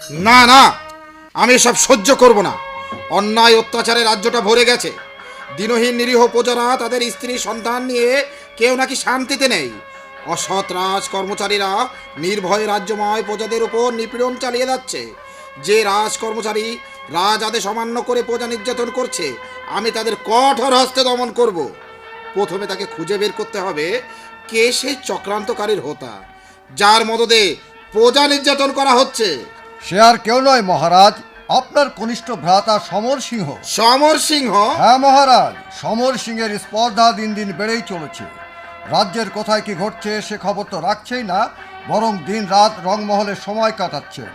না না, আমি সব সহ্য করব না। অন্যায় অত্যাচারে রাজ্যটা ভরে গেছে। দিনহীন নিরীহ প্রজারা তাদের স্ত্রী সন্তান নিয়ে কেউ নাকি শান্তিতে নেই। অসৎ রাজ কর্মচারীরা নির্ভয়ে রাজ্যময় প্রজাদের উপর নিপীড়ন চালিয়ে যাচ্ছে। যে রাজ কর্মচারী রাজ আদেশ অমান্য করে প্রজা নির্যাতন করছে, আমি তাদের কঠোর হস্তে দমন করব। প্রথমে তাকে খুঁজে বের করতে হবে কে সেই চক্রান্তকারীর হোতা, যার মদদে প্রজা নির্যাতন করা হচ্ছে। সে আর কেউ নয় মহারাজ, আপনার কনিষ্ঠ ভ্রাতা সমর সিংহ। সমর সিংহ? হ্যাঁ মহারাজ, সমর সিংহের স্পর্ধা দিন দিন বেড়েই চলেছে। রাজ্যের কোথায় কি ঘটছে সে খবর তো রাখছেই না, বরং দিন রাত রংমহলে সময় কাটাচ্ছেন।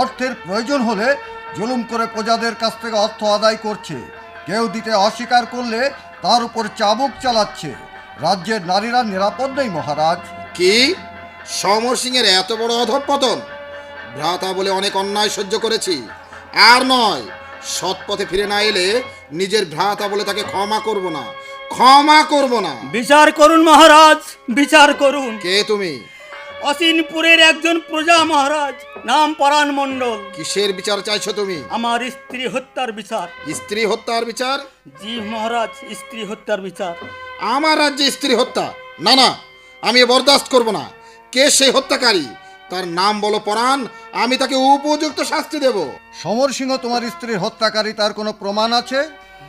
অর্থের প্রয়োজন হলে জুলুম করে প্রজাদের কাছ থেকে অর্থ আদায় করছে। কেউ দিতে অস্বীকার করলে তার উপর চাবুক চালাচ্ছে। রাজ্যের নারীরা নিরাপদ নেই মহারাজ। কি? সমর সিংহের এত বড় অধঃপতন? ভ্রাতা বলে অনেক অন্যায় সহ্য করেছি, আর নয়, সৎ পথে ফিরে না এলে নিজের ভ্রাতা বলে তাকে ক্ষমা করব না, ক্ষমা করব না। বিচার করুন মহারাজ, বিচার করুন। কে তুমি? অসিনপুরের একজন প্রজা মহারাজ, নাম পরাণ মণ্ডল। কিসের বিচার চাইছো তুমি? আমার স্ত্রী হত্যার বিচার। স্ত্রী হত্যার বিচার? জি মহারাজ, স্ত্রী হত্যার বিচার। আমার রাজ্যে স্ত্রী হত্যা? না না, আমি এ বরদাস্ত করব না। কে সেই হত্যাকারী? তার নাম বলো পরাণ, আমি তাকে উপযুক্ত শাস্তি দেব। সমর সিংহ তোমার স্ত্রীর হত্যাকারী, তার কোনো প্রমাণ আছে?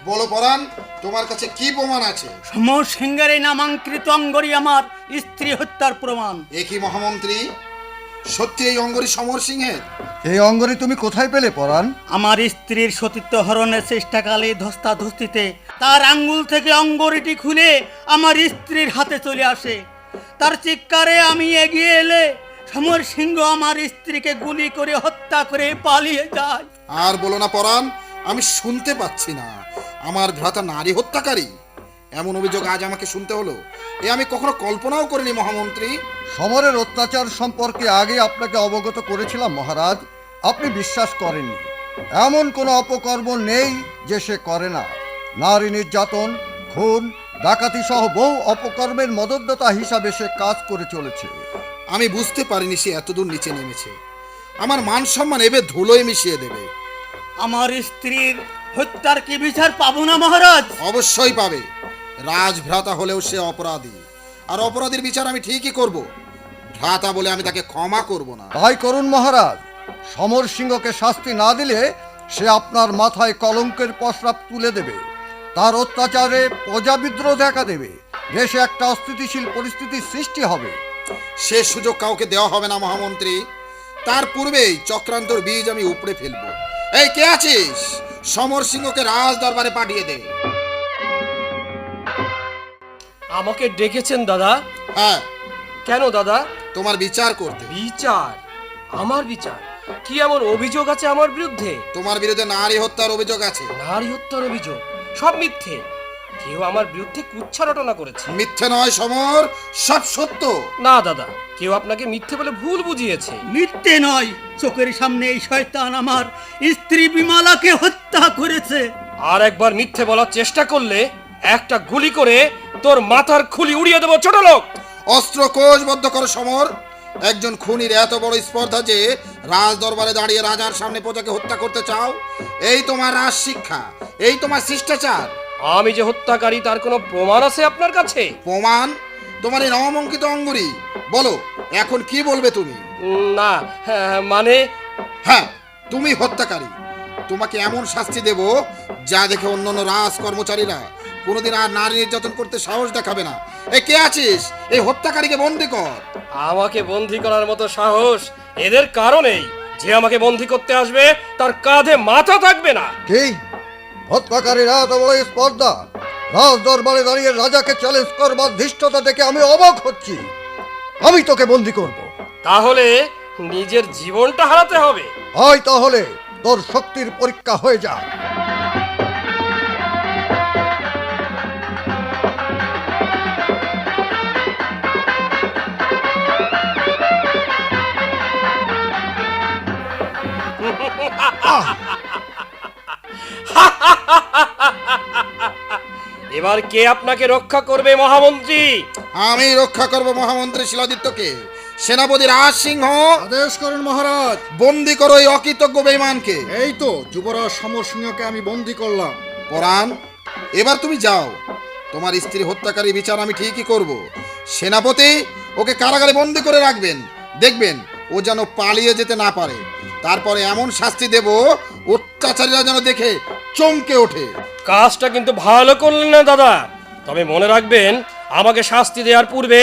বলো পরাণ, তোমার কাছে কি প্রমাণ আছে? সমর সিংহের এই নামাঙ্কৃত অঙ্গরই আমার স্ত্রী হত্যার প্রমাণ। এ কি মহামন্ত্রী, সত্যি এই অঙ্গরী সমর সিংহের? এই অঙ্গরি তুমি কোথায় পেলে পরাণ? আমার স্ত্রীর সতীত্ব হরণের চেষ্টাকালে ধস্তাধস্তিতে তার আঙ্গুল থেকে অঙ্গরিটি খুলে আমার স্ত্রীর হাতে চলে আসে। তার চিৎকারে আমি এগিয়ে এলে সমর সিংহ আমার স্ত্রীকে গুলি করে হত্যা করে পালিয়ে যায়। আর বলো না পরাণ, আমি শুনতে পাচ্ছি না। আমার ভ্রাতা নারী হত্যাকারী? এমন অভিযোগ আজ আমাকে শুনতে হলো, এ আমি কখনো কল্পনাও করিনি মহামন্ত্রী। সমরের অত্যাচার সম্পর্কে আগে আপনাকে অবগত করেছিলাম মহারাজ, আপনি বিশ্বাস করেননি। এমন কোনো অপকর্ম নেই যে সে করে না। নারী নির্যাতন, খুন, ডাকাতি সহ বহু অপকর্মের মদতদাতা হিসাবে সে কাজ করে চলেছে। আমি বুঝতে পারিনি সে এতদূর নিচে নেমেছে। আমার মান সম্মান এবে ধুলোয় মিশিয়ে দেবে। আমার স্ত্রীর হত্যার কি বিচার পাবো না মহারাজ? অবশ্যই পাবে। রাজভ্রাতা হলেও সে অপরাধী, আর অপরাধীর বিচার আমি ঠিকই করব। ভ্রাতা বলে আমি তাকে ক্ষমা করব না। তাই করুন মহারাজ, সমর সিংহকে শাস্তি না দিলে সে আপনার মাথায় কলঙ্কের প্রস্রাব তুলে দেবে। তার অত্যাচারে প্রজা বিদ্রোহ দেখা দেবে। দেশে একটা অস্থিতিশীল পরিস্থিতির সৃষ্টি হবে। সে সুযোগ কাউকে দেওয়া হবে না মহামন্ত্রী। তার পূর্বেই চক্রান্তর বীজ আমি উপড়ে ফেলব। এই কে আছিস? সমর সিংহকে রাজ দরবারে পাঠিয়ে দে। আমাকে ডেকেছেন দাদা? হ্যাঁ, কেন দাদা? তোমার বিচার করতে। বিচার? আমার বিচার? কি এমন অভিযোগ আছে আমার বিরুদ্ধে? তোমার বিরুদ্ধে নারী হত্যার অভিযোগ আছে। নারী হত্যার অভিযোগ? সব মিথ্যে। কেউ আমার বিরুদ্ধে কুচ্ছা রটনা করেছে। মিথ্যে নয় সমর, সব সত্য। না দাদা, কেউ আপনাকে মিথ্যে বলে ভুল বুঝিয়েছে। মিথ্যে নয়, চোখের সামনে এই শয়তান আমার স্ত্রী বিমলাকে হত্যা করেছে। আর একবার মিথ্যে বলার চেষ্টা করলে একটা গুলি করে তোর মাথার খুলি উড়িয়ে দেবো ছোট লোক। অস্ত্র কোষবদ্ধ করো সমর। একজন খুনির এত বড় স্পর্ধা যে রাজ দরবারে দাঁড়িয়ে রাজার সামনে প্রজাকে হত্যা করতে চাও, এই তোমার রাজ শিক্ষা, এই তোমার শিষ্টাচার। আমি যে হত্যাকারী তার কোনো প্রমাণ আছে আপনার কাছে? প্রমাণ? তোমার এই নবমঙ্কিত অঙ্গুরি? বলো, এখন কি বলবে তুমি? না, মানে হ্যাঁ, তুমি হত্যাকারী। তোমাকে এমন শাস্তি দেব যা দেখে অন্যান্য রাজ কর্মচারীরা কোনোদিন আর নারী নির্যাতন করতে সাহস দেখাবে না। এ কে আছিস? এই হত্যাকারীকে বন্দী কর। আমাকে বন্দী করার মতো সাহস এদের কারণেই। যে আমাকে বন্দী করতে আসবে তার কাঁধে মাথা থাকবে না। কি হত্যাকারীরা এত বড় স্পর্ধা? রাজ দরবারে দাঁড়িয়ে রাজাকে চ্যালেঞ্জ করবার ধৃষ্টতা দেখে আমি অবাক হচ্ছি। আমি তোকে বন্দি করব। তাহলে নিজের জীবনটা হারাতে হবে? হয় তাহলে তোর শক্তির পরীক্ষা হয়ে যা। এবার কে আপনাকে রক্ষা করবে মহামন্ত্রী? আমি রক্ষা করব মহামন্ত্রী শিলাদিত্যকে। সেনাপতি রাজ সিংহ, আদেশ করুন মহারাজ। বন্দি করো এই অকৃতজ্ঞ বেঈমানকে। এই তো যুবরাজ সমর সিংহকে আমি বন্দী করলাম। পরাণ, এবার তুমি যাও। তোমার স্ত্রী হত্যাকারী বিচার আমি ঠিকই করব। সেনাপতি, ওকে কারাগারে বন্দি করে রাখবেন। দেখবেন ও যেন পালিয়ে যেতে না পারে। তারপরে এমন শাস্তি দেব, অত্যাচারীরা যেন দেখে চমকে ওঠে। কাজটা কিন্তু ভালো করলেন না দাদা। তবে মনে রাখবেন, আমাকে শাস্তি দেওয়ার পূর্বে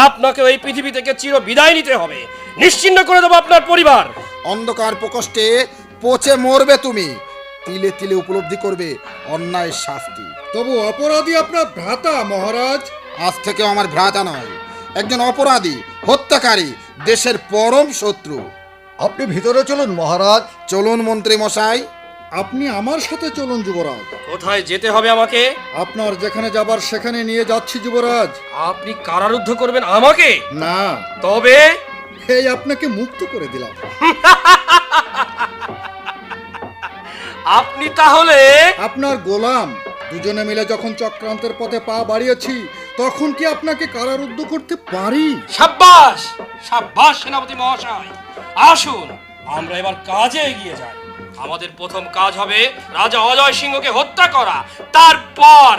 আপনাকে এই পৃথিবী থেকে চির বিদায় নিতে হবে। নিশ্চিন্ন করে দেবো আপনার পরিবার। অন্ধকার প্রকোষ্ঠে পচে মরবে তুমি। তিলে তিলে উপলব্ধি করবে অন্যায়ের শাস্তি। তবু অপরাধী আপনার ভ্রাতা মহারাজ। আজ থেকেও আমার ভ্রাতা নয়, একজন অপরাধী, হত্যাকারী, দেশের পরম শত্রু। আপনি ভিতরে চলুন মহারাজ। চলুন মন্ত্রী মশাই। আপনি আমার সাথে চলুন যুবরাজ। কোথায় যেতে হবে আমাকে? আপনার যেখানে যাবার সেখানে নিয়ে যাচ্ছি যুবরাজ। আপনি কারারুদ্ধ করবেন আমাকে? না, তবে এই আপনাকে মুক্ত করে দিলাম। আপনি তাহলে আপনার গোলাম। দুজনে মিলে যখন চক্রান্তের পথে পা বাড়িয়েছি, তখন কি আপনাকে কারারুদ্ধ করতে পারি? সাব্বাস সাব্বাস সেনাপতি মহাশয়। আসুন আমরা এবার কাজে এগিয়ে যাই। আমাদের প্রথম কাজ হবে রাজা অজয় সিংহকে হত্যা করা। তারপর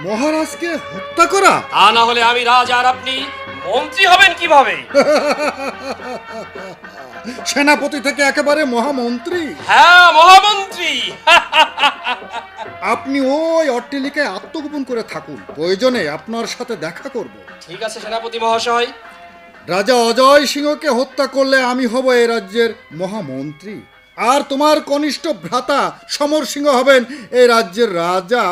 মহারাজকে হত্যা করা? তা না হলে আমি রাজা আর আপনি মন্ত্রী হবেন কিভাবে? সেনাপতি থেকে একেবারে মহামন্ত্রী। হ্যাঁ, মহামন্ত্রী। আপনি ওই অট্টালিকায় আত্মগোপন করে থাকুন, প্রয়োজনে আপনার সাথে দেখা করব। ঠিক আছে সেনাপতি মহাশয়। রাজা অজয় সিংহকে হত্যা করলে আমি হব এই রাজ্যের মহামন্ত্রী, আর তোমার কনিষ্ঠ ভ্রাতা সমর সিংহ হবেন এই রাজ্যের রাজা।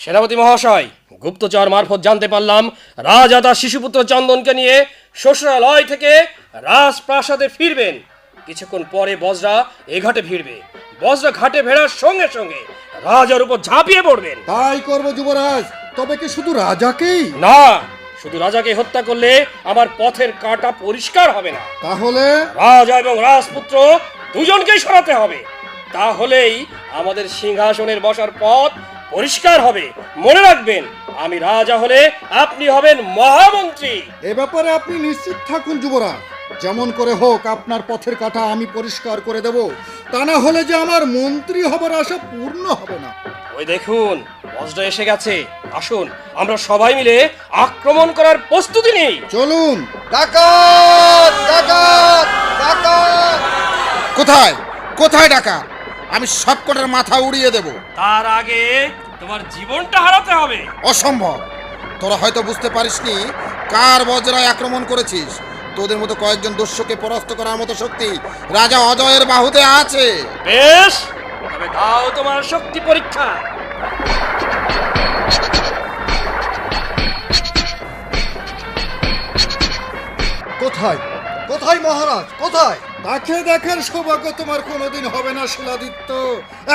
সেনাপতি মহাশয়, গুপ্তচর মারফত জানতে পারলাম রাজা তার শিশুপুত্র চন্দনকে নিয়ে শ্বশুরালয় থেকে রাজপ্রাসাদে ফিরবেন। কিছুক্ষণ পরে বজরা এ ঘাটে ভিড়বে। বজরা ঘাটে ভেড়ার সঙ্গে সঙ্গে রাজার উপর ঝাঁপিয়ে পড়বেন। তাই করব যুবরাজ। তবে কি শুধু রাজাকেই? না, শুধু রাজাকে হত্যা করলে আমার পথের কাঁটা পরিষ্কার হবে না। তাহলে রাজা এবং রাজপুত্র দুজনকেই সরাতে হবে। তাহলেই আমাদের সিংহাসনের বসার পথ পরিষ্কার হবে। মনে রাখবেন, আমি রাজা হলে আপনি হবেন মহামন্ত্রী। এ ব্যাপারে আপনি নিশ্চিত থাকুন যুবরাজ। যেমন করে হোক আপনার পথের কাঁটা আমি পরিষ্কার করে দেব। তা না হলে যে আমার মন্ত্রী হবার আশা পূর্ণ হবে না। ওই দেখুন, বজ্র এসে গেছে। আসুন আমরা সবাই মিলে আক্রমণ করার প্রস্তুতি নেই। চলুন। ডাকাত! ডাকাত! ডাকাত! কোথায় কোথায় ডাকাত? আমি সবকটার মাথা উড়িয়ে দেব। তার আগে তোমার জীবনটা হারাতে হবে। অসম্ভব। তোরা হয়তো বুঝতে পারিসনি কার বজ্রায় আক্রমণ করেছিস। তোদের মতো কয়েকজন দস্যুকে পরাস্ত করার মতো শক্তি রাজা অজয়ের বাহুতে আছে। বেশ, তবে দাও তোমার শক্তি পরীক্ষা। কোথায় কোথায় মহারাজ, কোথায়? তাকে দেখার সৌভাগ্য তোমার কোনোদিন হবে না শিলাদিত্য।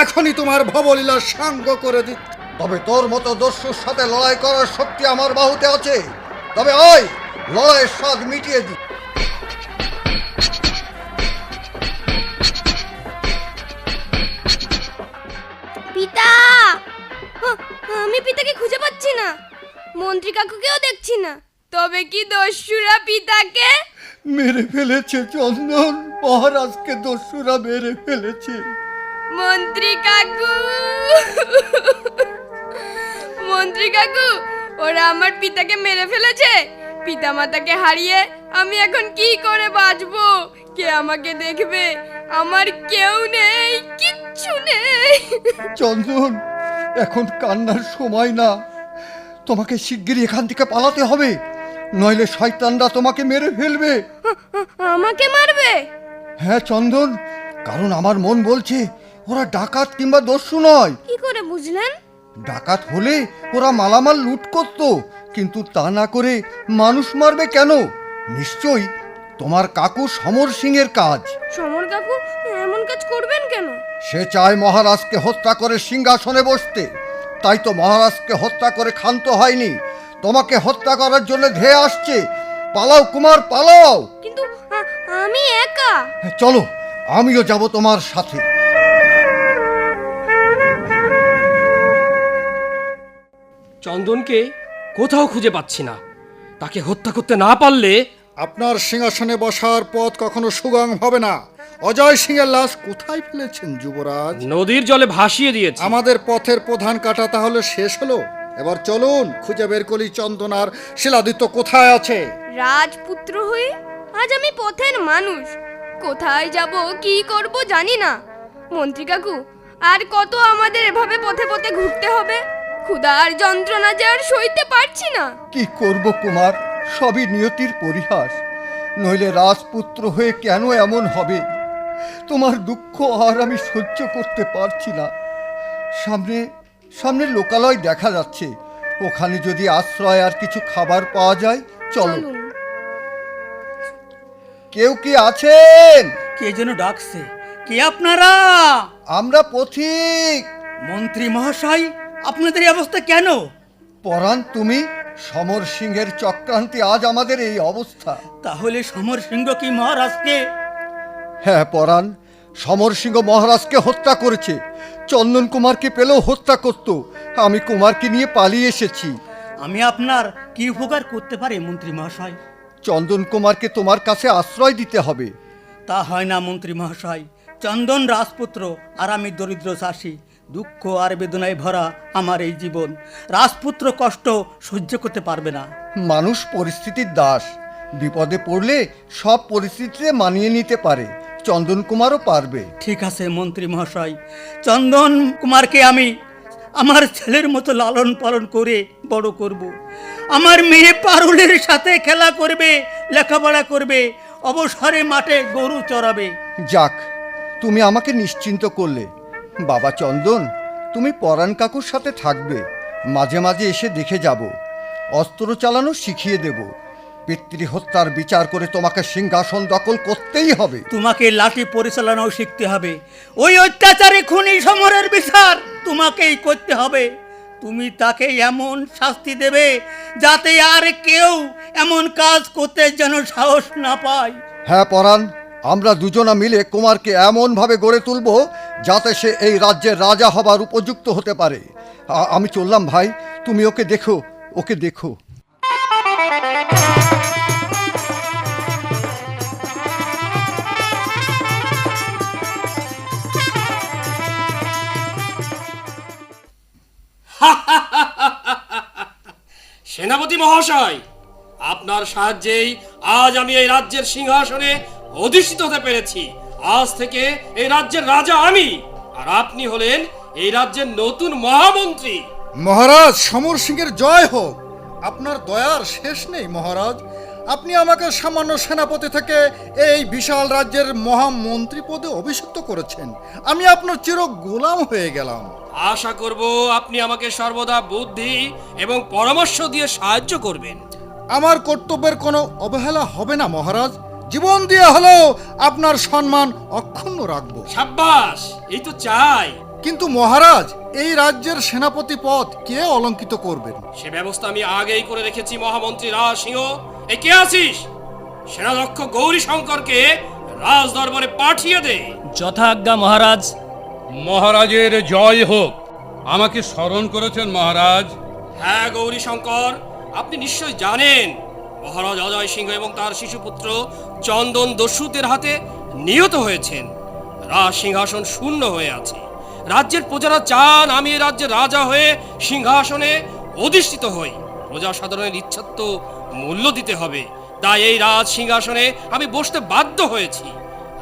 এখনই তোমার ভবলীলার সাঙ্গ করে দিচ্ছি। তবে তোর মতো দস্যুর সাথে লড়াই করার শক্তি আমার বাহুতে আছে। তবে ওই লড়াইয়ের স্বাদ মিটিয়ে দি। পিতা! আমি পিতাকে খুঁজে পাচ্ছি না, মন্ত্রী কাকুকেও দেখছি না। তবে কি দস্যুরা পিতাকে মেরে ফেলেছে চন্দন, মহারাজকে দস্যুরা মেরে ফেলেছে। মন্ত্রী কাকু, মন্ত্রী কাকু, ওরা আমার পিতাকে মেরে ফেলেছে। পিতা মাতাকে হারিয়ে আমি এখন কি করে বাঁচবো? কে আমাকে দেখবে? আমার কেউ নেই, কিচ্ছু নেই। চন্দন, এখন কান্নার সময় না। তোমাকে শিগগিরই এখান থেকে পালাতে হবে, নইলে শয়তানরা তোমাকে মেরে ফেলবে। আমাকে মারবে? হ্যাঁ চন্দন, কারণ আমার মন বলছে ওরা ডাকাত কিংবা দস্যু নয়। কি করে বুঝলেন? ডাকাত হলে ওরা মালামাল লুট করত, কিন্তু তা না করে মানুষ মারবে কেন? নিশ্চয়ই তোমার কাকু সমর সিংয়ের কাজ। সমর কাকু এমন কাজ করবেন কেন? সে চায় মহারাজকে হত্যা করে সিংহাসনে বসতে। তাই তো মহারাজকে হত্যা করে ক্ষান্ত হয়নি, তোমাকে হত্যা করার জন্য ধেয়ে আসছে। পালাও কুমার, পালাও। কিন্তু আমি একা? চলো, আমিও যাব তোমার সাথে। চন্দনকে কোথাও খুঁজে পাচ্ছি না। তাকে হত্যা করতে না পারলে আপনার সিংহাসনে বসার পথ কখনো সুগম হবে না। অজয় সিংয়ের লাশ কোথায় ফেলেছেন যুবরাজ? নদীর জলে ভাসিয়ে দিয়েছে। আমাদের পথের প্রধান কাটা তাহলে শেষ হলো। এবার চলুন খুঁজে বের করি চন্দন আর শিলাদিত্য কোথায় আছে। রাজপুত্র হয়ে আজ আমি পথের মানুষ। কোথায় যাব, কি করব জানি না। মন্ত্রী কাকু, আর কত আমাদের এভাবে পথে পথে ঘুরতে হবে? ক্ষুধার যন্ত্রণা যে আর সইতে পারছি না। কি করব কুমার, সবই নিয়তির পরিহাস। নইলে রাজপুত্র হয়ে কেন এমন হবে? তোমার দুঃখ আর আমি সহ্য করতে পারছি না। সামনে সামনে লোকালয় দেখা যাচ্ছে, ওখানে যদি আশ্রয় আর কিছু খাবার পাওয়া যায় চলো। চলুন। কেউ কি আছেন? কে যেন ডাকছে। কে আপনারা? আমরা পথিক। মন্ত্রী মহাশয়, আপনাদের এই অবস্থা কেন? পরাণ, তুমি? সমর সিংহের চক্রান্তে আজ আমাদের এই অবস্থা। তাহলে সমর সিংহ কি মহারাজকে? হ্যাঁ পরাণ, সমর সিংহ মহারাজকে হত্যা করেছে। চন্দন কুমারকে পেলেও হত্যা করত। আমি কুমারকে নিয়ে পালিয়ে এসেছি। আমি আপনার কি উপকার করতে পারি মন্ত্রী মহাশয়? চন্দন কুমারকে তোমার কাছে আশ্রয় দিতে হবে। তা হয় না মন্ত্রী মহাশয়। চন্দন রাজপুত্র আর আমি দরিদ্র চাষি। দুঃখ আর বেদনায় ভরা আমার এই জীবন। রাজপুত্র কষ্ট সহ্য করতে পারবে না। মানুষ পরিস্থিতির দাস। বিপদে পড়লে সব পরিস্থিতিতে মানিয়ে নিতে পারে। চন্দন কুমারও পারবে। ঠিক আছে মন্ত্রী মহাশয়, চন্দন কুমারকে আমি আমার ছেলের মতো লালন পালন করে বড় করব। আমার মেয়ে পারুলের সাথে খেলা করবে, লেখাপড়া করবে, অবসরে মাঠে গরু চড়াবে। যাক, তুমি আমাকে নিশ্চিন্ত করলে। বাবা চন্দন, তুমি পরাণ কাকুর সাথে থাকবে। মাঝে মাঝে এসে দেখে যাব। অস্ত্র চালানো শিখিয়ে দেব। পিতৃহত্যার বিচার করে তোমাকে সিংহাসন দখল করতেই হবে। তোমাকে লাঠি পরিচালনাও শিখতে হবে। ওই অত্যাচারী খুনি সমরের বিচার তোমাকেই করতে হবে। তুমি তাকে এমন শাস্তি দেবে যাতে আর কেউ এমন কাজ করতে যেন সাহস না পায়। হ্যাঁ পরাণ, আমরা দুজনা মিলে কুমারকে এমনভাবে গড়ে তুলব যাতে সে এই রাজ্যের রাজা হবার উপযুক্ত হতে পারে। আমি চললাম ভাই, তুমি ওকে দেখো, ওকে দেখো। সেনাপতি মহাশয়, আপনার সাহায্যেই আজ আমি এই রাজ্যের সিংহাসনে অধিষ্ঠিত হতে পেরেছি। আজ থেকে এই রাজ্যের রাজা আমি, আর আপনি হলেন এই রাজ্যের নতুন মহামন্ত্রী। মহারাজ সমর সিংহের জয় হোক। আপনার দয়ার শেষ নেই মহারাজ। আপনি আমাকে সামান্য সেনাপতি থেকে এই বিশাল রাজ্যের মহামন্ত্রী পদে অভিষিক্ত করেছেন। আমি আপনার চির গোলাম হয়ে গেলাম। আশা করব আপনি আমাকে সর্বদা বুদ্ধি এবং পরামর্শ দিয়ে সাহায্য করবেন। আমার কর্তব্যের কোনো অবহেলা হবে না মহারাজ। জীবন দিয়ে হলেও আপনার সম্মান অক্ষুণ্ণ রাখব। সাব্বাস, এই তো চাই। কিন্তু মহারাজ, এই রাজ্যের সেনাপতি পদ কে অলঙ্কিত করবেন? সে ব্যবস্থা আমি আগেই করে রেখেছি মহামন্ত্রী রাজ সিংহ। এই কে আছিস? সেনাধ্যক্ষ গৌরী শঙ্করকে রাজ দরবারে পাঠিয়ে দে। যথাজ্ঞা মহারাজ। মহারাজের জয় হোক। আমাকে স্মরণ করেছেন মহারাজ। হ্যাঁ গৌরী শঙ্কর, আপনি নিশ্চয় জানেন মহারাজ অজয় সিংহ এবং তার শিশুপুত্র চন্দন দস্যুদের হাতে নিহত হয়েছেন। রাজ সিংহাসন শূন্য হয়ে আছে। রাজ্যের প্রজারা চান আমি এই রাজ্যের রাজা হয়ে সিংহাসনে অধিষ্ঠিত হই। প্রজা সাধারণের ইচ্ছা তো মূল্য দিতে হবে। তাই এই রাজ সিংহাসনে আমি বসতে বাধ্য হয়েছি।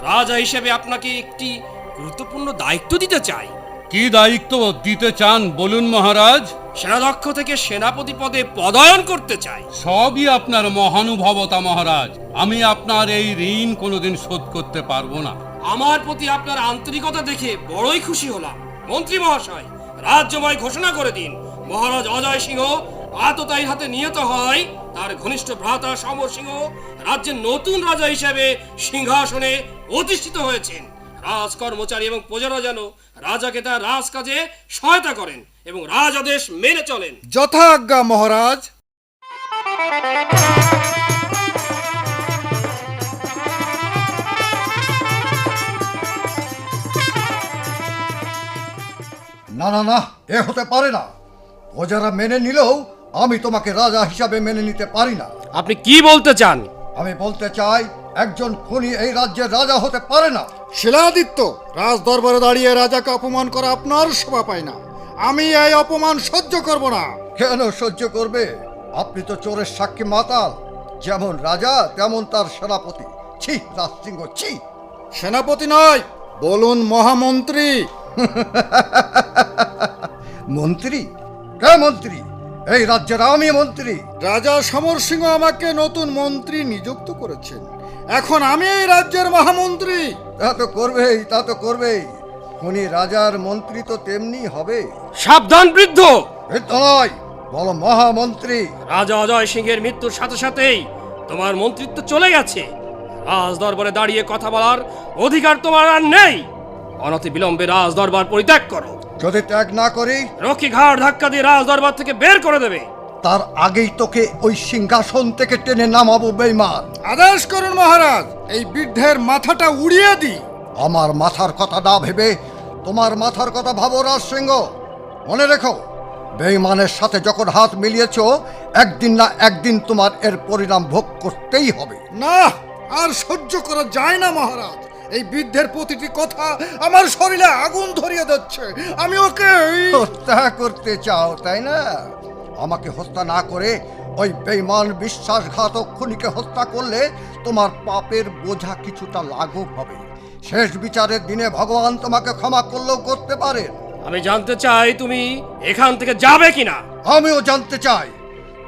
রাজা হিসেবে আপনাকে একটি গুরুত্বপূর্ণ দায়িত্ব দিতে চাই। কি দায়িত্ব দিতে চান বলুন মহারাজ। সেনাধ্যক্ষ থেকে সেনাপতি পদে পদায়ন করতে চাই। সবই আপনার মহানুভবতা মহারাজ। আমি আপনার এই ঋণ কোনোদিন শোধ করতে পারবো না। আমার প্রতি আপনার আন্তরিকতা দেখে বড়ই খুশি হলাম। মন্ত্রী মহাশয়, রাজ্যময় ঘোষণা করে দিন মহারাজ অজয় সিংহ আততায়ীর হাতে নিহত হয়। তার ঘনিষ্ঠ ভ্রাতা সমর সিংহ রাজ্যের নতুন রাজা হিসেবে সিংহাসনে অধিষ্ঠিত হয়েছেন। রাজ কর্মচারী এবং প্রজারা যেন রাজাকে তার রাজ কাজে সহায়তা করেন এবং রাজ আদেশ মেনে চলেন। যথাজ্ঞা মহারাজ। না না না, এ হতে পারে না। প্রজারা মেনে নিলেও আমি তোমাকে রাজা হিসাবে মেনে নিতে পারি না। আপনি কি বলতে চান? আমি বলতে চাই, একজন খুনি এই রাজ্যের রাজা হতে পারে না। শিলাদিত্য, রাজ দরবারে দাঁড়িয়ে রাজাকে অপমান করা আপনার শোভা পায় না। আমি এই অপমান সহ্য করব না। কেন সহ্য করবে? আপনি তো চোরের সাক্ষী মাতাল। যেমন রাজা তেমন তার সেনাপতি। ছি রাজসিংহ, ছি। সেনাপতি নয়, বলুন মহামন্ত্রী। মন্ত্রী? কে মন্ত্রী? এই রাজ্যের আমি মন্ত্রী। রাজা সমর সিংহ আমাকে নতুন মন্ত্রী নিযুক্ত করেছেন। এখন আমি এই রাজ্যের মহামন্ত্রী। তা তো করবেই, তা তো করবেই। খুনি রাজার মন্ত্রী তো তেমনি হবে। সাবধান বৃদ্ধ! বৃদ্ধ নয়, বলো মহামন্ত্রী। রাজা অজয় সিংহের মৃত্যুর সাথে সাথেই তোমার মন্ত্রিত্ব চলে গেছে। রাজ দরবারে দাঁড়িয়ে কথা বলার অধিকার তোমার আর নেই। অনতি বিলম্বে রাজ দরবার পরিত্যাগ করো। যদি ত্যাগ না করি, রক্ষী ঘাড় ধাক্কা দিয়ে রাজ দরবার থেকে বের করে দেবে। তার আগেই তোকে ওই সিংহাসন থেকে টেনে নামাবো বেঈমান। আদেশ করুন মহারাজ, এই বৃদ্ধের মাথাটা উড়িয়ে দিই। আমার মাথার কথা না ভেবে তোমার মাথার কথা ভাবো রাজসিংহ। মনে রেখো, বেঈমানের সাথে যখন হাত মিলিয়েছো, একদিন না একদিন তোমার এর পরিণাম ভোগ করতেই হবে। না, আর সহ্য করা যায় না মহারাজ। এই বৃদ্ধের প্রতিটি কথা আমার শরীরে আগুন ধরিয়ে দিচ্ছে। আমি ওকে হত্যা করতে চাও, তাই না? আমাকে হত্যা না করে ওই বেঈমান বিশ্বাসঘাতক খুনিকে হত্যা করলে তোমার পাপের বোঝা কিছুটা লাঘব হবে। শেষ বিচারের দিনে ভগবান তোমাকে ক্ষমা করলেও করতে পারেন। আমি জানতে চাই তুমি এখান থেকে যাবে কিনা। আমিও জানতে চাই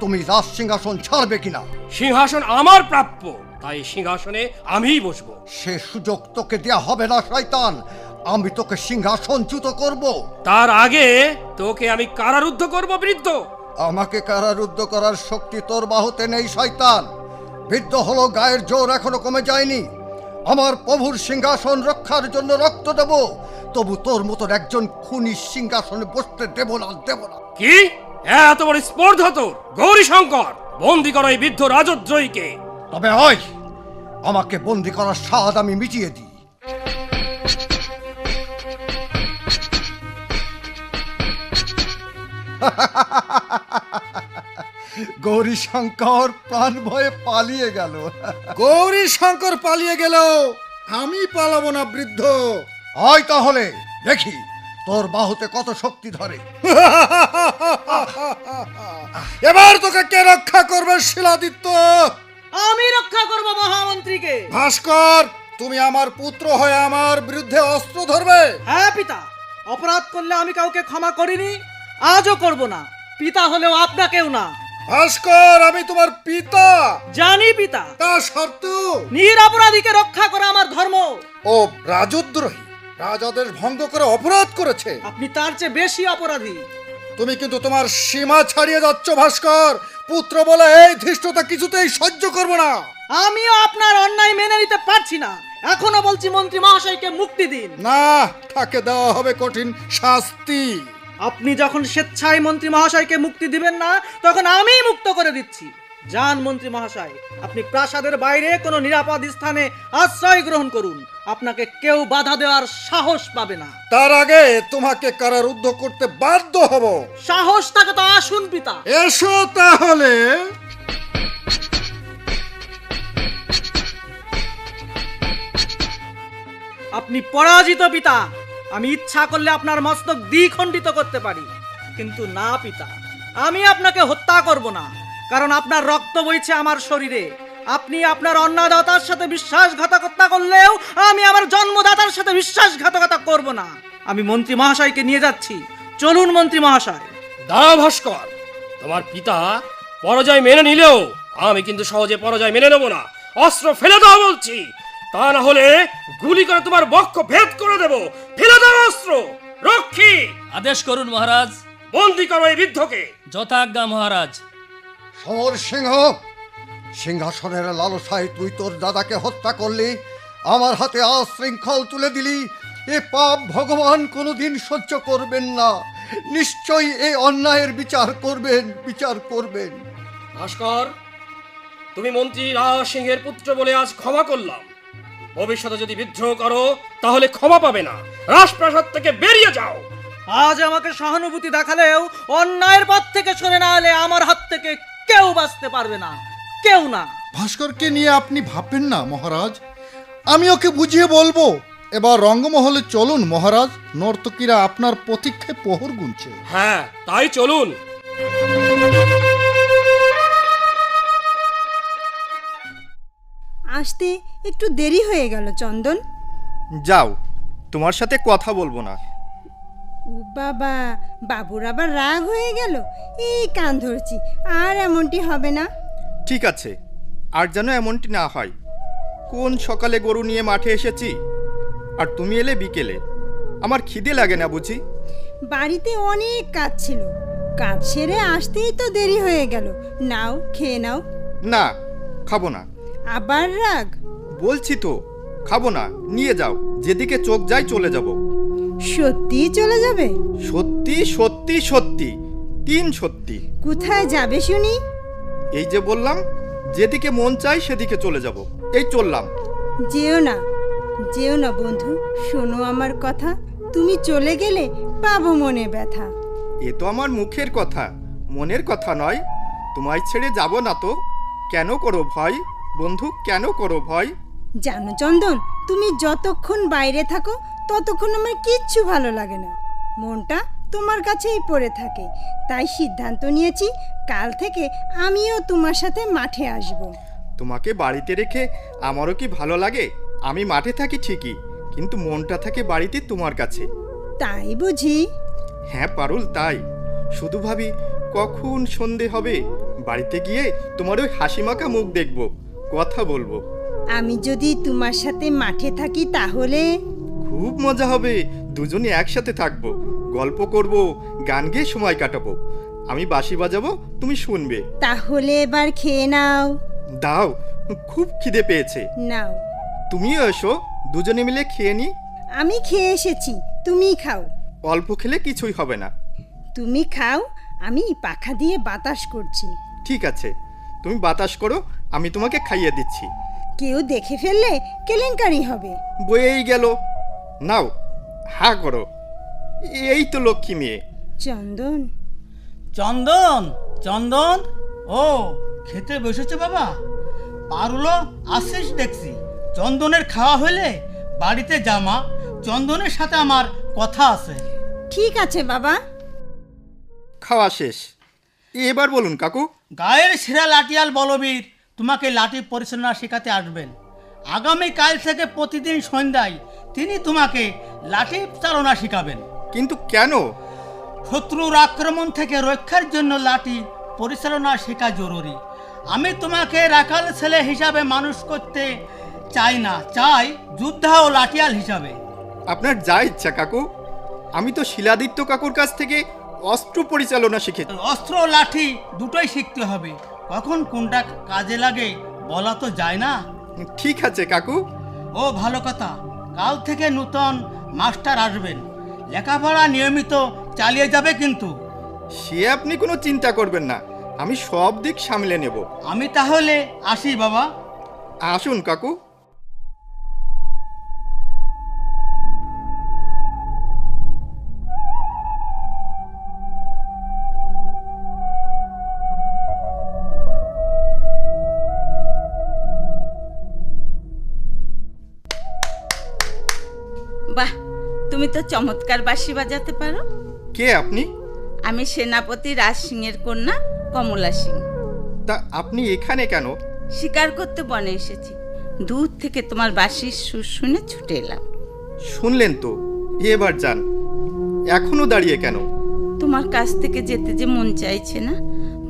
তুমি রাজ সিংহাসন ছাড়বে কিনা। সিংহাসন আমার প্রাপ্য, তাই সিংহাসনে আমিই বসবো। সে সুযোগ তোকে দেয়া হবে না শয়তান। আমি তোকে সিংহাসনচ্যুত করব। তার আগে তোকে আমি কারারুদ্ধ করব বৃদ্ধ। আমাকে কারারুদ্ধ করার শক্তি তোর বাহুতে নেই শয়তান। বৃদ্ধ হলো, গায়ের জোর এখনো কমে যায়নি। আমার প্রভুর সিংহাসন রক্ষার জন্য রক্ত দেব, তবু তোর মতন একজন খুনি সিংহাসনে বসতে দেব না, দেব না। কি এত বড় স্পর্ধা তোর? গৌরী শঙ্কর, বন্দি করো এই বৃদ্ধ রাজদ্রোহীকে। তবে হয় আমাকে বন্দি করার স্বাদ আমি মিটিয়ে দিই। গৌরী শঙ্কর প্রাণ ভয়ে পালিয়ে গেল। গৌরী শঙ্কর পালিয়ে গেল, আমি পালাবো না বৃদ্ধ। আয় তাহলে দেখি তোর বাহুতে কত শক্তি ধরে। এবার তোকে কে রক্ষা করবে শিলাদিত্য? আমি রক্ষা করব মহামন্ত্রীকে। ভাস্কর, তুমি আমার পুত্র হয়ে আমার বিরুদ্ধে অস্ত্র ধরবে? হ্যাঁ পিতা, অপরাধ করলে আমি কাউকে ক্ষমা করিনি, আজও করব না। পিতা হলেও আপনাকেও না। ভাস্কর, আমি তোমার পিতা। জানি পিতা, তা সত্ত্বেও নিরপরাধীকে রক্ষা করা আমার ধর্ম। ও রাজদ্রোহী, রাজাদের ভঙ্গ করে অপরাধ করেছে। আপনি তার চেয়ে বেশি অপরাধী। তুমি কিন্তু তোমার সীমা ছাড়িয়ে যাচ্ছ ভাস্কর। পুত্র বলে এই ধৃষ্টতা কিছুতেই সহ্য করব না। আমিও আপনার অন্যায় মেনে নিতে পারছি না। এখনো বলছি মন্ত্রী মহাশয়কে মুক্তি দিন। না, তাকে দেওয়া হবে কঠিন শাস্তি। আপনি যখন স্বেচ্ছায় মন্ত্রী মহাশয়কে মুক্তি দিবেন না, তখন আমিই মুক্ত করে দিচ্ছি। যান মন্ত্রী মহাশয়, আপনি প্রাসাদের বাইরে কোনো নিরাপদ স্থানে আশ্রয় গ্রহণ করুন। আপনাকে কেউ বাধা দেওয়ার সাহস পাবে না। তার আগে তোমাকে কারারুদ্ধ করতে বাধ্য হব। সাহস থাকে তো আসুন পিতা। এসো তাহলে। আপনি পরাজিত পিতা। আমি ইচ্ছা করলে আপনার মস্তক দ্বিখণ্ডিত করতে পারি, কিন্তু না পিতা, আমি আপনাকে হত্যা করব না। কারণ আপনার রক্ত বইছে আমার শরীরে। আপনি আপনার অন্নদাতার সাথে বিশ্বাসঘাতকতা করলেও আমি আমার জন্মদাতার সাথে বিশ্বাসঘাতকতা করব না। আমি মন্ত্রী মহাশয়কে নিয়ে যাচ্ছি। চলুন মন্ত্রী মহাশয়। দাঁড়াও ভাস্কর, তোমার পিতা পরাজয় মেনে নিলেও আমি কিন্তু সহজে পরাজয় মেনে নেব না। অস্ত্র ফেলে দাও বলছি, তা না হলে গুলি করে তোমার বক্ষ ভেদ করে দেব। ফেলে দাও অস্ত্র। রক্ষী, আদেশ করুন মহারাজ। বন্দি করো এই বৃদ্ধকে। যথাজ্ঞা মহারাজ। সমর সিংহ, সিংহাসনের লালসায় তুই তোর দাদাকে হত্যা করলি, আমার হাতে আশৃঙ্খল তুলে দিলি। এ পাপ ভগবান কোনোদিন সহ্য করবেন না। নিশ্চয়ই এই অন্যায়ের বিচার করবেন, বিচার করবেন। ভাস্কর, তুমি মন্ত্রী রাজ সিংহের পুত্র বলে আজ ক্ষমা করলাম। ভবিষ্যতে যদি বিদ্রোহ করো তাহলে ক্ষমা পাবে না। রাজপ্রাসাদ থেকে বেরিয়ে যাও। আজ আমাকে সহানুভূতি দেখালেও অন্যায়ের পথ থেকে সরে না এলে আমার হাত থেকে কেউ বাঁচতে পারবে না, কেউ না। ভাস্করকে নিয়ে আপনি ভাববেন না মহারাজ, আমি ওকে বুঝিয়ে বলবো। এবার রঙ্গমহলে চলুন মহারাজ, নর্তকীরা আপনার প্রতীক্ষায় প্রহর গুনছে। হ্যাঁ, তাই চলুন। আসতে একটু দেরি হয়ে গেল চন্দন। যাও, তোমার সাথে কথা বলবো না। ও বাবা, বাবুর আবার রাগ হয়ে গেল। এই কান ধরছি, আর এমনটি হবে না। ঠিক আছে, আর যেন এমনটি না হয়। কোন সকালে গরু নিয়ে মাঠে এসেছি, আর তুমি এলে বিকেলে। আমার খিদে লাগে না বুঝি? বাড়িতে অনেক কাজ ছিল, কাজ সেরে আসতেই তো দেরি হয়ে গেল। নাও, খেয়ে নাও। না, খাবো না। আবার রাগ? বলছি তো খাবো না, নিয়ে যাও, যেদিকে চোখ যায় চলে যাব। সত্যি চলে যাবে? সত্যি সত্যি সত্যি, 3 সত্যি। কোথায় যাবে শুনি? এই যে বললাম, যেদিকে মন চাই সেদিকে চলে যাব। এই চললাম। যেও না, যেও না বন্ধু, শোনো আমার কথা। তুমি চলে গেলে পাবো মনে ব্যথা। এ তো আমার মুখের কথা, মনের কথা নয়। তোমায় ছেড়ে যাব না তো। কেন করো ভয় বন্ধু, কেন করো ভয়? জানো চন্দন, তুমি যতক্ষণ বাইরে থাকো ততক্ষণ আমার কিচ্ছু ভালো লাগে না। মনটা তোমার কাছেই পড়ে থাকে। তাই সিদ্ধান্ত নিয়েছি, কাল থেকে আমিও তোমার সাথে মাঠে আসব। তোমাকে বাড়িতে রেখে আমারও কি ভালো লাগে? আমি মাঠে থাকি ঠিকই, কিন্তু মনটা থাকে বাড়িতে তোমার কাছে। তাই বুঝি? হ্যাঁ পারুল, তাই। শুধু ভাবি কখন সন্ধে হবে, বাড়িতে গিয়ে তোমার ওই হাসিমাখা মুখ দেখব, কথা বলবো। আমি যদি তোমার সাথে মাঠে থাকি তাহলে খুব মজা হবে। দুজনে একসাথে থাকবো, গল্প করব, গান গেয়ে সময় কাটাবো। আমি বাঁশি বাজাবো, তুমি শুনবে। তাহলে এবার খেয়ে নাও। দাও, খুব খিদে পেয়েছে। নাও। তুমিও এসো, দুজনে মিলে খেয়ে নি। আমি খেয়ে এসেছি, তুমি খাও। অল্প খেলে কিছুই হবে না। তুমি খাও, আমি পাখা দিয়ে বাতাস করছি। ঠিক আছে, তুমি বাতাস করো, আমি তোমাকে খাইয়ে দিচ্ছি। কেউ দেখে ফেললে কেলেঙ্কারি হবে। বয়েই গেল। নাও, হা করো। এই তো লক্ষ্মী মেয়ে। চন্দন, চন্দন, চন্দন, ও খেতে বসেছে বাবা? পারুলো আসিস দেখছি। চন্দনের খাওয়া হলে বাড়িতে জামা, চন্দনের সাথে আমার কথা আছে। ঠিক আছে বাবা। খাওয়া শেষ, এবার বলুন কাকু। গায়ের সেরা লাঠিয়াল বলবীর তোমাকে লাঠি পরিচালনা শেখাতে আসবেন। আগামীকাল থেকে প্রতিদিন সন্ধ্যায় তিনি তোমাকে লাঠি চালনা শেখাবেন। কিন্তু কেন? শত্রুর আক্রমণ থেকে রক্ষার জন্য লাঠি পরিচালনা শেখা জরুরি। আমি তোমাকে রাখাল ছেলে হিসাবে মানুষ করতে চাই না, চাই যোদ্ধা ও লাঠিয়াল হিসাবে। আপনার যা ইচ্ছা কাকু। আমি তো শিলাদিত্য কাকুর কাছ থেকে অস্ত্র পরিচালনা শিখেছি। অস্ত্র ও লাঠি দুটোই শিখতে হবে। কখন কোনটা কাজে লাগে বলা তো যায় না। ঠিক আছে কাকু। ও ভালো কথা, কাল থেকে নতুন মাস্টার আসবেন। লেখাপড়া নিয়মিত চালিয়ে যাবে কিন্তু। সে আপনি কোনো চিন্তা করবেন না, আমি সব দিক সামলে নেব। আমি তাহলে আসি বাবা। আসুন কাকু। বাহ, তুমি তো চমৎকার বাঁশি বাজাতে পারো। কে আপনি? আমি সেনাপতি রাজ সিংয়ের কন্যা কমলা সিং। তা আপনি এখানে কেন? শিকার করতে বনে এসেছি। দূর থেকে তোমার বাঁশির সুর শুনে ছুটে এলাম। শুনলেন তো, এবার যান। এখনো দাঁড়িয়ে কেন? তোমার কাছ থেকে যেতে যে মন চাইছে না।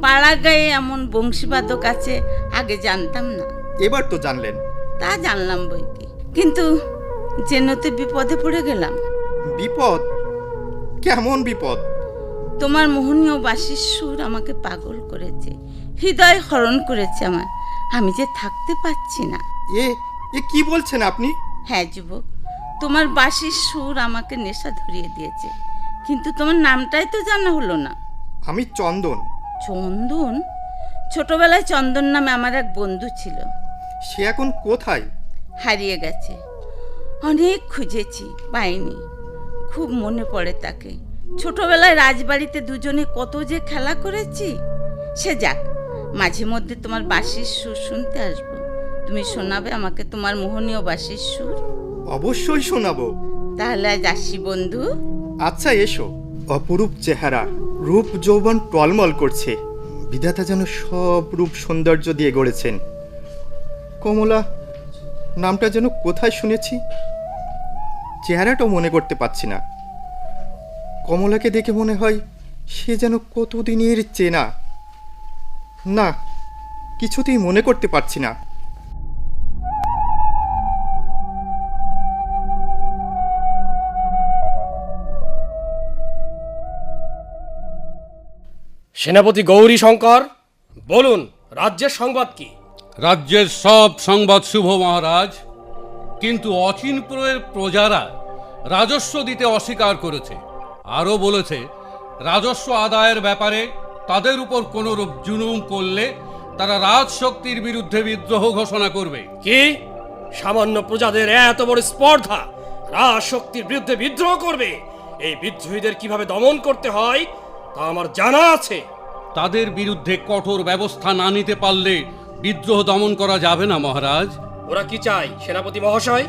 পাড়া গায়ে এমন বংশীবাদক আছে, আগে জানতাম না। এবার তো জানলেন। তা জানলাম বই কি, কিন্তু যেনতে বিপদে পড়ে গেলাম। বিপদ? কেমন বিপদ? তোমার মোহনীয় বাঁশির সুর আমাকে পাগল করেছে, হৃদয় হরণ করেছে আমার। আমি যে থাকতে পারছি না। এ কি বলছেন আপনি? হ্যাঁ যুবক, তোমার বাঁশির সুর আমাকে নেশা ধরিয়ে দিয়েছে। কিন্তু তোমার নামটাই তো জানা হলো না। আমি চন্দন। চন্দন? ছোটবেলায় চন্দন নামে আমার এক বন্ধু ছিল। সে এখন কোথায়? হারিয়ে গেছে। অনেক খুঁজেছি, পাইনি। খুব মনে পড়ে তাকে। ছোটবেলায় রাজবাড়িতে দুজনে কত যে খেলা করেছি। সে যাক, মাঝে মধ্যে তোমার বাঁশির সুর শুনতে আসবো। তুমি শোনাবে আমাকে তোমার মোহনীয় বাঁশির সুর? অবশ্যই শোনাবো। তাহলে আজ আসি বন্ধু। আচ্ছা এসো। অপরূপ চেহারা, রূপ যৌবন টলমল করছে। বিধাতা যেন সব রূপ সৌন্দর্য দিয়ে গড়েছেন। কমলা নামটা যেন কোথায় শুনেছি, চেহারাটাও মনে করতে পারছি না। কমলাকে দেখে মনে হয় সে যেন কতদিনের চেনা। না, কিছুতেই মনে করতে পারছি না। সেনাপতি গৌরী শঙ্কর, বলুন রাজ্যের সংবাদ কি? রাজ্যের সব সংবাদ শুভ মহারাজ, কিন্তু অচিনপুরের প্রজারা রাজস্ব দিতে অস্বীকার করেছে। আরও বলেছে রাজস্ব আদায়ের ব্যাপারে তাদের উপর কোনোরূপ জুলুম করলে তারা রাজশক্তির বিরুদ্ধে বিদ্রোহ ঘোষণা করবে। কি সামান্য প্রজাদের এত বড় স্পর্ধা রাজশক্তির বিরুদ্ধে বিদ্রোহ করবে? এই বিদ্রোহীদের কিভাবে দমন করতে হয় তা আমার জানা আছে। তাদের বিরুদ্ধে কঠোর ব্যবস্থা না নিতে পারলে বিদ্রোহ দমন করা যাবে না মহারাজ। ওরা কি চায় সেনাপতি মহাশয়?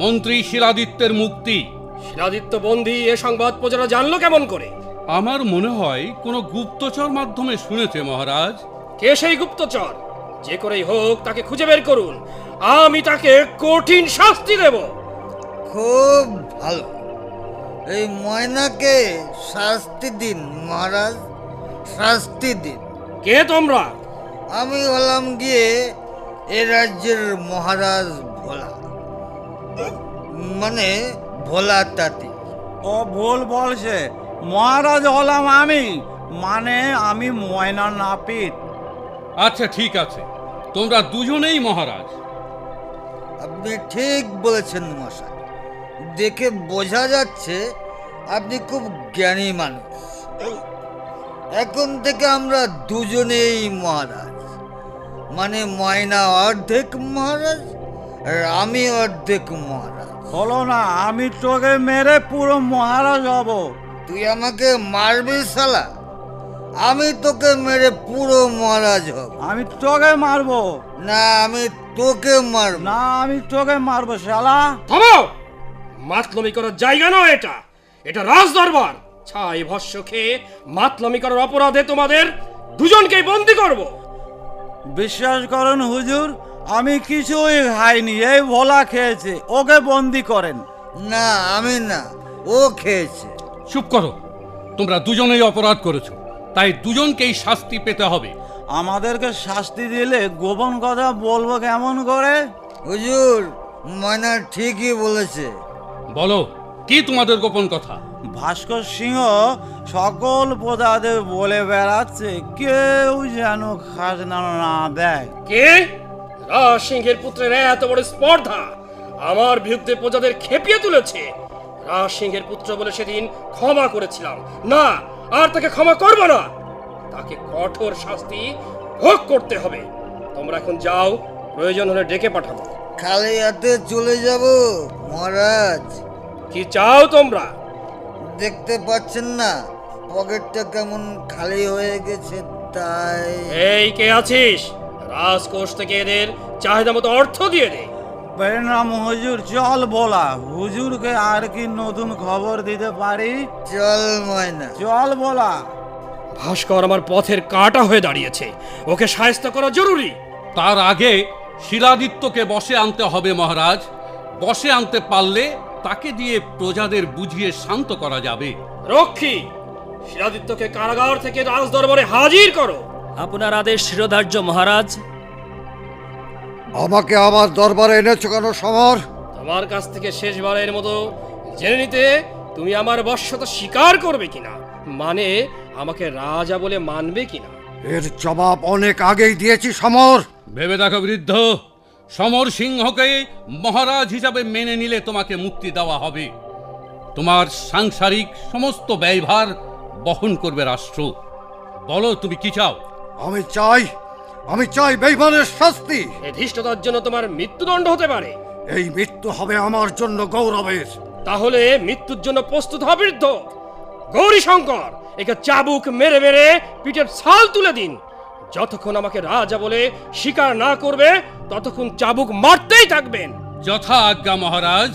মন্ত্রী শিলাদিত্যের মুক্তি। শিলাদিত্য বন্দী এ সংবাদ প্রজারা জানলো কেমন করে? আমার মনে হয় কোনো গুপ্তচর মাধ্যমে শুনেছে মহারাজ। কে সেই গুপ্তচর? যে করেই হোক তাকে খুঁজে বের করুন, আমি তাকে কঠিন শাস্তি দেব। খুব ভালো, এই ময়নাকে শাস্তি দিন মহারাজ, শাস্তি দিন। কে তোমরা? আমি হলাম গিয়ে এ রাজ্যের মহারাজ ভোলা, মানে ভোলা তাঁতি। ও ভুল বলছে, মহারাজ হলাম আমি, মানে আমি ময়না নাপিত। আচ্ছা ঠিক আছে, তোমরা দুজনেই মহারাজ। আপনি ঠিক বলেছেন মশাই, দেখে বোঝা যাচ্ছে আপনি খুব জ্ঞানী মানুষ। এখন থেকে আমরা দুজনেই মহারাজ, মানে ময়না অর্ধেক মহারাজ আর আমি অর্ধেক মহারাজ। হলো না, আমি তোকে মেরে পুরো মহারাজ হব। তুই আমাকে মারবি শালা? আমি তোকে মেরে পুরো মহারাজ হব। আমি তোকে মারবো না, আমি তোকে মারব না, আমি তোকে মারবো শালা। থামো! মাতলমি করার জায়গা নয় এটা, এটা রাজ দরবার। ছাই ভস্য খেয়ে মাতলমি করার অপরাধে তোমাদের দুজনকেই বন্দি করব। বিশ্বাস করুন হুজুর, আমি কিছুই খাইনি, এই ভোলা খেয়েছে, ওকে বন্দি করেন। না, আমি না, ও খেয়েছে। চুপ করো, তোমরা দুজনেই অপরাধ করেছো, তাই দুজনকেই শাস্তি পেতে হবে। আমাদেরকে শাস্তি দিলে গোপন কথা বলবো কেমন করে? হুজুর, ময়না ঠিকই বলেছে। বলো, কি তোমাদের গোপন কথা? ভাস্কর সিংহ সকল প্রজাদের বলে বেড়াচ্ছে কেউ যেন খাজনা না দেয়। কে? রাজ সিংহের পুত্রের এত বড় স্পর্ধা আমার বিরুদ্ধে প্রজাদের খেপিয়ে তুলেছে। রাজ সিংহের পুত্র বলে সেদিন ক্ষমা করেছিলাম, না আর তাকে ক্ষমা করব না। তাকে কঠোর শাস্তি ভোগ করতে হবে। তোমরা এখন যাও, প্রয়োজন হলে ডেকে পাঠাবো। খালি হাতে চলে যাব মহারাজ? কি চাও তোমরা? দেখতে পাচ্ছেন না পকেটটা কেমন খালি হয়ে গেছে, তাই। এই কে আছিস? রাজকোষ থেকে এদের চাহিদা মতো অর্থ দিয়ে দে। নাম হুজুর, চল বলা হুজুরকে আর কি নতুন খবর দিতে পারি? চল ময়না, চল বলা। ভাস্কর আমার পথের কাঁটা হয়ে দাঁড়িয়েছে, ওকে শায়েস্ত করা জরুরি। তার আগে শিলাদিত্যকে বশে আনতে হবে মহারাজ। বশে আনতে পারলে তাকে দিয়ে প্রজাদের বুঝিয়ে শান্ত করা যাবে। রক্ষী, শিলাদিত্যকে কারাগার থেকে রাজ দরবারে হাজির করো। আপনার আদেশ শিরোধার্য মহারাজ। আমাকে আমার দরবারে এনেছো কেন সমর? তোমার কাছ থেকে শেষবারের মতো জেনে নিতে তুমি আমার বশ্যতা স্বীকার করবে কিনা, মানে আমাকে রাজা বলে মানবে কিনা। এর জবাব অনেক আগেই দিয়েছি সমর। ভেবে দেখো বৃদ্ধ, সমর সিংহকে মহারাজ হিসাবে মেনে নিলে তোমাকে মুক্তি দেওয়া হবে। তোমার সাংসারিক সমস্ত ব্যয়ভার বহন করবে রাষ্ট্র। বলো তুমি কি চাও? আমি চাই বেঈমানের শাস্তি। এই ধৃষ্টতার জন্য তোমার মৃত্যুদণ্ড হতে পারে। এই মৃত্যু হবে আমার জন্য গৌরবের। তাহলে মৃত্যুর জন্য প্রস্তুত হও বৃদ্ধ। গৌরী শঙ্কর, একে চাবুক মেরে মেরে পিঠের ছাল তুলে দিন। যতক্ষণ আমাকে রাজা বলে স্বীকার না করবে ততক্ষণ চাবুক মারতেই থাকবেন। যথা আজ্ঞা মহারাজ।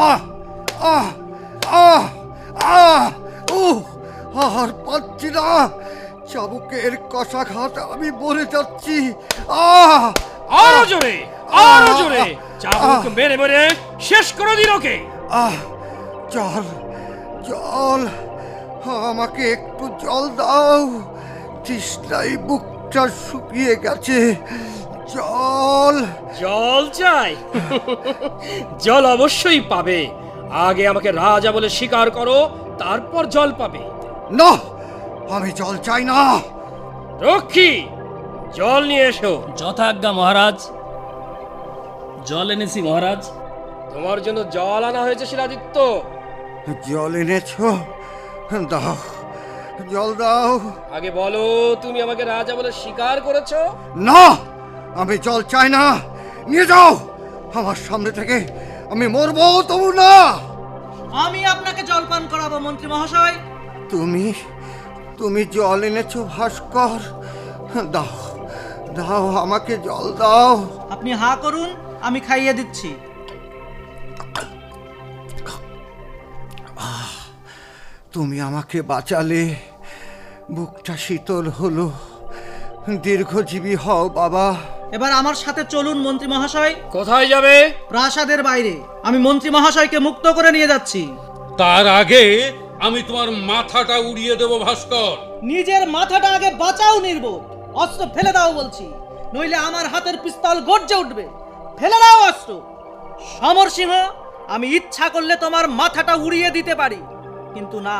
আহ আহ আহ আহ আর পাচ্ছি না, চাবুকের কষাঘাত আমি মরে যাচ্ছি। আহ আরো জোরে, আরো জোরে চাবুক মেরে মেরে শেষ করে দিন ওকে। জল জল, আমাকে একটু জল দাও, তৃষ্ণায় বুকটা শুকিয়ে গেছে। জল জল চাই? জল অবশ্যই পাবে, আগে আমাকে রাজা বলে স্বীকার করো, তারপর জল পাবে। না, আমি জল চাই না। রক্ষী, জল নিয়ে এসো। যথাজ্ঞা মহারাজ। জল এনেছি মহারাজ। তোমার জন্য জল আনা হয়েছে শিলাদিত্য। জল এনেছ? দাও, জল দাও। আগে বলো, তুমি আমাকে রাজা বলে স্বীকার করেছো? না, আমি জল চাই না, নিয়ে যাও আমার সামনে থেকে। আমি মরবো তবু না। আমি আপনাকে জল পান করাবো মন্ত্রী মহাশয়। তুমি তুমি জল এনেছো ভাস্কর? দাও দাও, আমাকে জল দাও। আপনি হা করুন, আমি খাইয়ে দিচ্ছি। তুমি আমাকে বাঁচালে, বুকটা শীতল হলো। দীর্ঘজীবী হও বাবা। এবার আমার সাথে চলুন মন্ত্রী মহাশয়। কোথায় যাবে? প্রাসাদের বাইরে। আমি মন্ত্রী মহাশয়কে মুক্ত করে নিয়ে যাচ্ছি। তার আগে আমি তোমার মাথাটা উড়িয়ে দেব ভাস্কর। নিজের মাথাটা আগে বাঁচাও নির্বোধ। অস্ত্র ফেলে দাও বলছি, নইলে আমার হাতের পিস্তল গর্জে উঠবে। ফেলে দাও অস্ত্র। সমর সিংহ, আমি ইচ্ছা করলে তোমার মাথাটা উড়িয়ে দিতে পারি, কিন্তু না,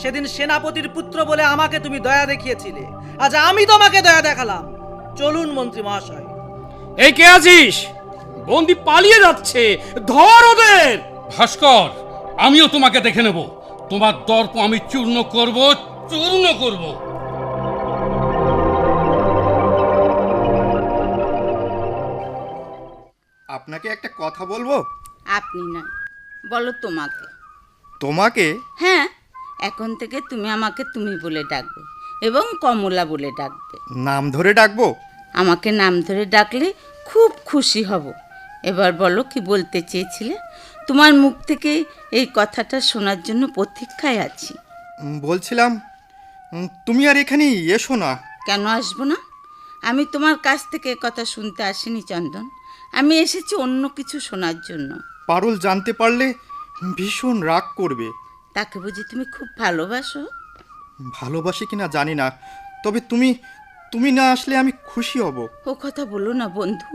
সেদিন সেনাপতির পুত্র বলে আমাকে তুমি দয়া দেখিয়েছিলে, আজ আমি তোমাকে দয়া দেখালাম। চলুন মন্ত্রী মহাশয়। এই কে আছিস? বন্দি পালিয়ে যাচ্ছে, ধর ওদের। ভাস্কর, আমিও তোমাকে দেখে নেব। তোমার দর্প আমি চূর্ণ করব, চূর্ণ করব। আপনাকে একটা কথা বলবো। আপনি না, বলো তোমাকে। তোমাকে? হ্যাঁ, এখন থেকে তুমি আমাকে তুমি বলে ডাকবে এবং কমলা বলে ডাকবে। নাম ধরে ডাকবো? আমাকে নাম ধরে ডাকলে খুব খুশি হব। এবার বলো, কি বলতে চেয়েছিলে? তোমার মুখ থেকে এই কথাটা শোনার জন্য প্রতীক্ষায় আছি। বলছিলাম, তুমি আর এখানে এসো না। কেন আসবো না? আমি তোমার কাছ থেকে কথা শুনতে আসিনি চন্দন, আমি এসেছি অন্য কিছু শোনার জন্য। পারুল জানতে পারলে ভীষণ রাগ করবে। তাকে বুঝি তুমি খুব ভালোবাসো? ভালোবাসি কিনা জানি না, তবে তুমি তুমি না আসলে আমি খুশি হব। ও কথা বলো না বন্ধু,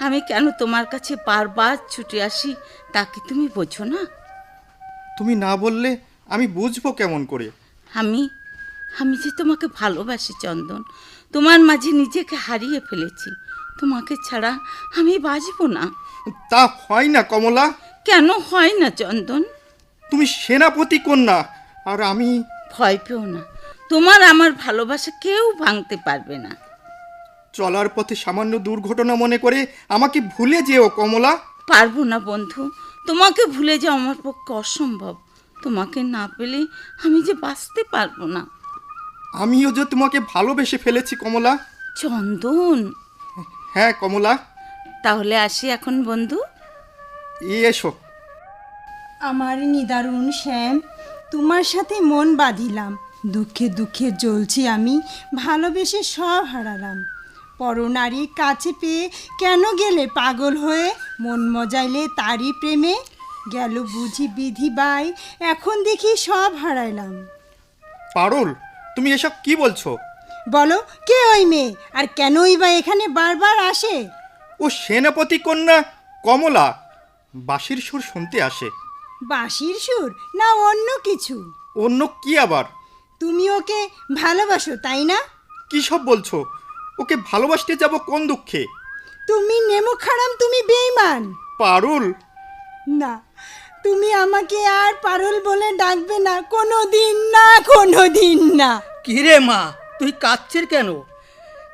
আমি কেন তোমার কাছে বারবার ছুটে আসি তা কি তুমি বোঝো না? তুমি না বললে আমি বুঝবো কেমন করে? আমি যে তোমাকে ভালোবাসি চন্দন, তোমার মাঝে নিজেকে হারিয়ে ফেলেছি। তোমাকে ছাড়া আমি বাঁচব না। তা হয় না কমলা। কেন হয় না চন্দন? তুমি সেনাপতি কন্যা, আর আমি। ভয় পেও না, তোমার আমার ভালোবাসা কেউ ভাঙতে পারবে না। চলার পথে সামান্য দুর্ঘটনা মনে করে আমাকে ভুলে যেও কমলা। পারবো না বন্ধু, তোমাকে ভুলে যাওয়া আমার পক্ষে অসম্ভব। তোমাকে না পেলে আমি যে বাঁচতে পারবো না। আমিও যে তোমাকে ভালোবেসে ফেলেছি কমলা। চন্দন। হ্যাঁ কমলা। তাহলে আসি এখন বন্ধু। এসো। আমার নিদারুণ শ্যাম, তোমার সাথে মন বাঁধিলাম। দুঃখে দুঃখে জ্বলছি আমি, ভালোবেসে সব হারালাম। পরনারী কাছে পেয়ে কেন গেলে পাগল হয়ে, মন মজাইলে তারই প্রেমে গেল বুঝি বিধি বাই, এখন দেখি সব হারাইলাম। পারুল, তুমি এসব কি বলছো? বলো, কে ওই মেয়ে, আর কেনই বা এখানে বারবার আসে? ও সেনাপতি কন্যা কমলা, বাঁশির সুর শুনতে আসে। বাঁশির সুর না অন্য কিছু? অন্য কি আবার? তুমি ওকে ভালোবাসো তাই না? কি সব বলছো? ওকে ভালোবাসতে যাব কোন দুঃখে? তুমি নেমো খারাম, তুমি বেঈমান। পারুল। না, তুমি আমাকে আর পারুল বলে ডাকবে না, কোনো দিন না, কোনো দিন না। কি রে মা, তুই কাঁদছিস কেন?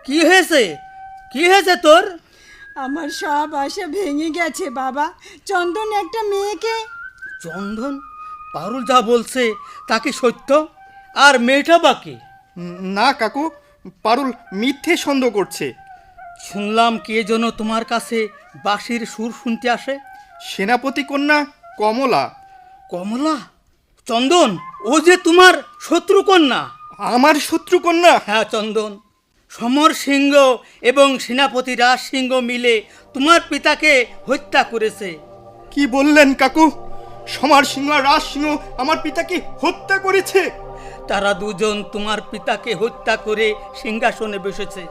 কি হয়েছে? কি হয়েছে তোর? আমার সব আশা ভেঙে গেছে বাবা। চন্দন একটা মেয়েকে। চন্দন? পারুল যা বলছে তা কি সত্য? আর মেয়েটা বাকি? না কাকু, পারুল মিথ্যে সন্দেহ করছে। শুনলাম কে যেন তোমার কাছে বাঁশির সুর শুনতে আসে। সেনাপতি কন্যা কমলা। কমলা? চন্দন, ও যে তোমার শত্রু কন্যা। আমার শত্রু কন্যা? হ্যাঁ চন্দন, সমর সিংহ এবং সেনাপতি রাজ সিংহ মিলে তোমার পিতাকে হত্যা করেছে। কি বললেন কাকু? সমর সিংহ আর রাজ সিংহ আমার পিতাকে হত্যা করেছে? তারা দুজন তোমার পিতাকে হত্যা করে সিংহাসনে বসেছে।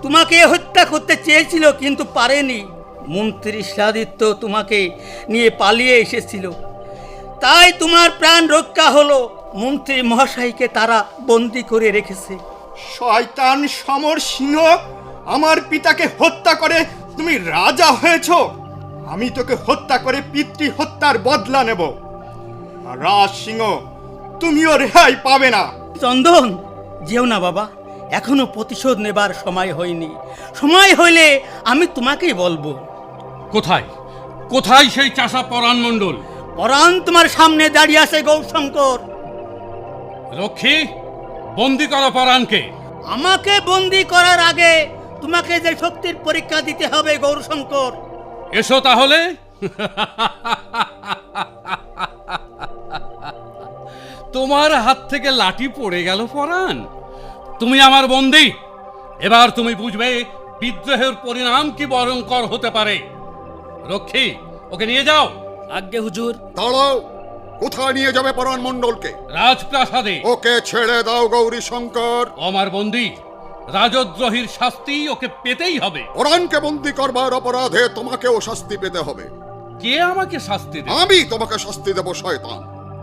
তোমাকে হত্যা করতে চেয়েছিল কিন্তু পারেনি। মন্ত্রী শিলাদিত্য তোমাকে নিয়ে পালিয়ে এসেছিল, তাই তোমার প্রাণ রক্ষা হলো। মন্ত্রী মহাশয়কে তারা বন্দি করে রেখেছে। শয়তান সমর সিংহ, আমার পিতাকে হত্যা করে তুমি রাজা হয়েছ। আমি তোকে হত্যা করে পিতৃ হত্যার বদলা নেব। আর রাজ সিংহ, তুমিও রেহাই পাবে না। চন্দন, যেও না বাবা, এখনো প্রতিশোধ নেবার সময় হয়নি। সময় হইলে আমি তোমাকেই বলবো। কোথায় কোথায় সেই চাষা পরাণ মণ্ডল? পরাণ তোমার সামনে দাঁড়িয়ে আছে গৌরশঙ্কর। রক্ষী, বন্দি করো পরাণকে। আমাকে বন্দি করার আগে তোমাকে যে শক্তির পরীক্ষা দিতে হবে গৌরশঙ্কর। এসো তাহলে। তোমার হাত থেকে লাঠি পড়ে গেল পরাণ। তুমি আমার বন্দি। এবার তুমি বুঝবে বিদ্রোহের পরিণাম কি ভয়ঙ্কর হতে পারে। রক্ষী, ওকে নিয়ে যাও। আজ্ঞে হুজুর। দাঁড়াও, কোথায় নিয়ে যাবে পরাণ মণ্ডলকে? রাজপ্রাসাদে। ওকে ছেড়ে দাও গৌরী শঙ্কর। আমার বন্দি, রাজদ্রোহীর শাস্তি ওকে পেতেই হবে। পরাণকে বন্দি করবার অপরাধে তোমাকেও শাস্তি পেতে হবে। কে আমাকে শাস্তি দেবে? আমি তোমাকে শাস্তি দেব শয়তান।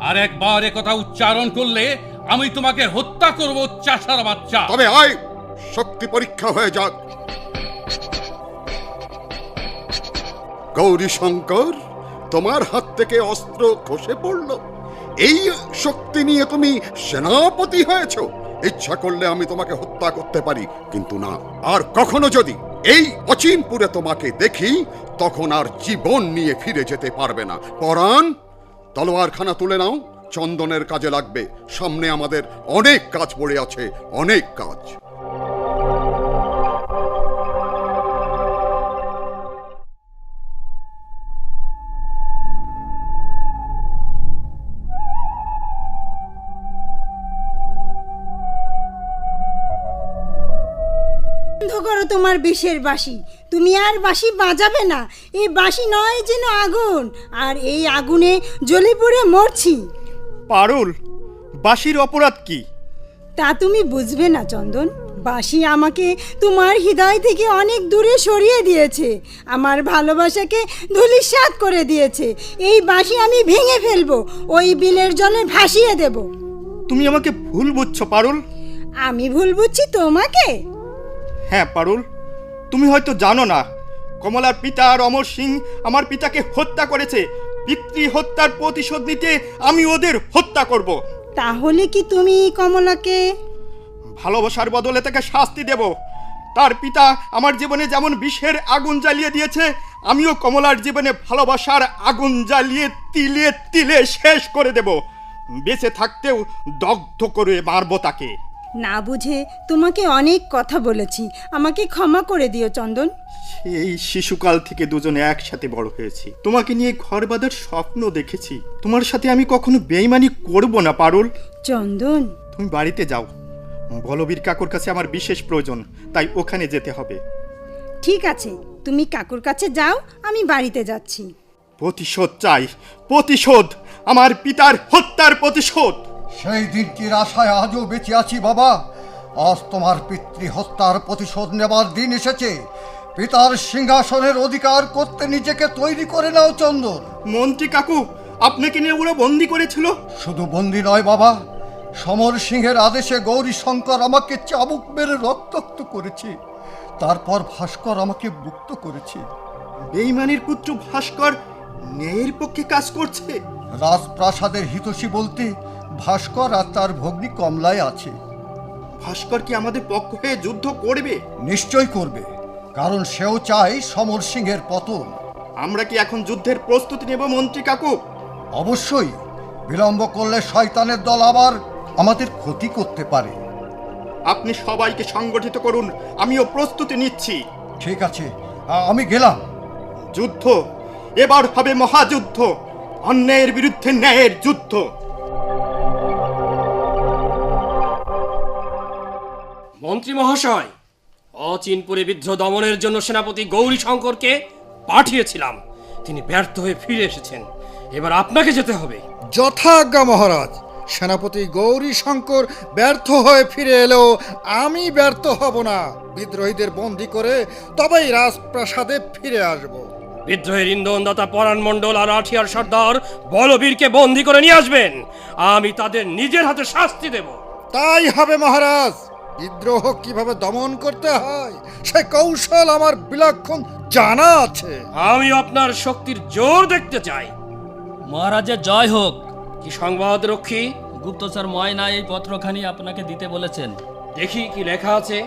আর একবার একথা উচ্চারণ করলে আমি তোমাকে হত্যা করব, চাষার বাচ্চা। তবে আয়, শক্তি পরীক্ষা হয়ে যাক। গৌরী শঙ্কর, তোমার হাত থেকে অস্ত্র খসে পড়ল। এই শক্তি নিয়ে তুমি সেনাপতি হয়েছ। ইচ্ছা করলে আমি তোমাকে হত্যা করতে পারি, কিন্তু না। আর কখনো যদি এই অচিনপুরে তোমাকে দেখি, তখন আর জীবন নিয়ে ফিরে যেতে পারবে না। পরাণ, তলোয়ারখানা তুলে নাও, চন্দনের কাজে লাগবে। সামনে আমাদের অনেক কাজ পড়ে আছে, অনেক কাজ। বন্ধ করো তোমার বিষের বাঁশি। তুমি আর বাঁশি বাজাবে না। এই বাঁশি নয় যেন আগুন, আর এই আগুনে জ্বলে পুড়ে মরছি। পারুল, বাঁশির অপরাধ কি? তা তুমি বুঝবে না চন্দন। বাঁশি আমাকে তোমার হৃদয় থেকে অনেক দূরে সরিয়ে দিয়েছে, আমার ভালোবাসাকে ধূলিসাৎ করে দিয়েছে। এই বাঁশি আমি ভেঙে ফেলবো, ওই বিলের জলে ভাসিয়ে দেব। তুমি আমাকে ভুল বুঝছো পারুল। আমি ভুল বুঝছি তোমাকে? হ্যাঁ পারুল, তুমি হয়তো জানো না, কমলার পিতা অমর সিং আমার পিতাকে হত্যা করেছে। পিতৃ হত্যার প্রতিশোধ নিতে আমি ওদের হত্যা করব। তাহলে কি তুমি কমলাকে? ভালোবাসার বদলে তাকে শাস্তি দেব। তার পিতা আমার জীবনে যেমন বিষের আগুন জ্বালিয়ে দিয়েছে, আমিও কমলার জীবনে ভালোবাসার আগুন জ্বালিয়ে তিলে তিলে শেষ করে দেব। বেঁচে থাকতেও দগ্ধ করে মারব তাকে। না বুঝে তোমাকে অনেক কথা বলেছি, আমাকে ক্ষমা করে দিও চন্দন। এই শিশুকাল থেকে দুজনে একসাথে বড় হয়েছি। তোমাকে নিয়ে ঘর বাঁধার স্বপ্ন দেখেছি। তোমার সাথে আমি কখনো বেইমানি করব না পারুল। চন্দন, তুমি বাড়িতে যাও। বলবীর কাকুর কাছে আমার বিশেষ প্রয়োজন, তাই ওখানে যেতে হবে। ঠিক আছে, তুমি কাকুর কাছে যাও, আমি বাড়িতে যাচ্ছি। প্রতিশোধ চাই, প্রতিশোধ, আমার পিতার হত্যার প্রতিশোধ। সেই দিনটির আশায় আজও বেঁচে আছি বাবা। আজ তোমার পিতৃ হত্যার প্রতিশোধ নেবার দিন এসেছে। পিতার সিংহাসনের অধিকার করতে নিজেকে তৈরি করে নাও চন্দন। মন্ত্রী কাকু আপনাকে নিয়ে ওরা বন্দি করেছিল? শুধু বন্দি নয় বাবা, সমর সিংহের আদেশে গৌরী শঙ্কর আমাকে চাবুক মেরে রক্তাক্ত করেছে। তারপর ভাস্কর আমাকে মুক্ত করেছে। বেইমানির পুত্র ভাস্কর ন্যায়ের পক্ষে কাজ করছে। রাজপ্রাসাদের হিতৈষী বলতে ভাস্কর আর তার ভগ্নী কমলায় আছে। ভাস্কর কি আমাদের পক্ষ হয়ে যুদ্ধ করবে? নিশ্চয় করবে, কারণ সেও চায় সমর সিংহের পতন। আমরা কি এখন যুদ্ধের প্রস্তুতি নেব মন্ত্রী কাকু? অবশ্যই, বিলম্ব করলে শয়তানের দল আবার আমাদের ক্ষতি করতে পারে। আপনি সবাইকে সংগঠিত করুন, আমিও প্রস্তুতি নিচ্ছি। ঠিক আছে, আমি গেলাম। যুদ্ধ এবার হবে মহাযুদ্ধ, অন্যায়ের বিরুদ্ধে ন্যায়ের যুদ্ধ। মন্ত্রী মহাশয়, অচিনপুরে বিদ্রোহ দমনের জন্য সেনাপতি গৌরী শঙ্করকে পাঠিয়েছিলাম, তিনি ব্যর্থ হয়ে ফিরে এসেছেন। এবার আপনাকে যেতে হবে। যথাজ্ঞা মহারাজ। সেনাপতি গৌরী শঙ্কর ব্যর্থ হয়ে ফিরে এলেও আমি ব্যর্থ হব না। বিদ্রোহীদের বন্দী করে তবেই রাজপ্রাসাদে ফিরে আসব। বিদ্রোহের ইন্ধনদাতা পরাণ মণ্ডল আর আঠিয়ার সর্দার বলবীরকে বন্দী করে নিয়ে আসবেন, আমি তাদের নিজের হাতে শাস্তি দেব। তাই হবে মহারাজ। বিদ্রোহ কিভাবে দমন করতে হয় সে কৌশল আমার বিলক্ষণ জানা আছে। আমি আপনার শক্তির জোর দেখতে চাই। মহারাজের জয় হোক। কি সংবাদ রক্ষী? গুপ্তচর ময়না এই পত্রখানি আপনাকে দিতে বলেছেন। দেখি কি লেখা আছে।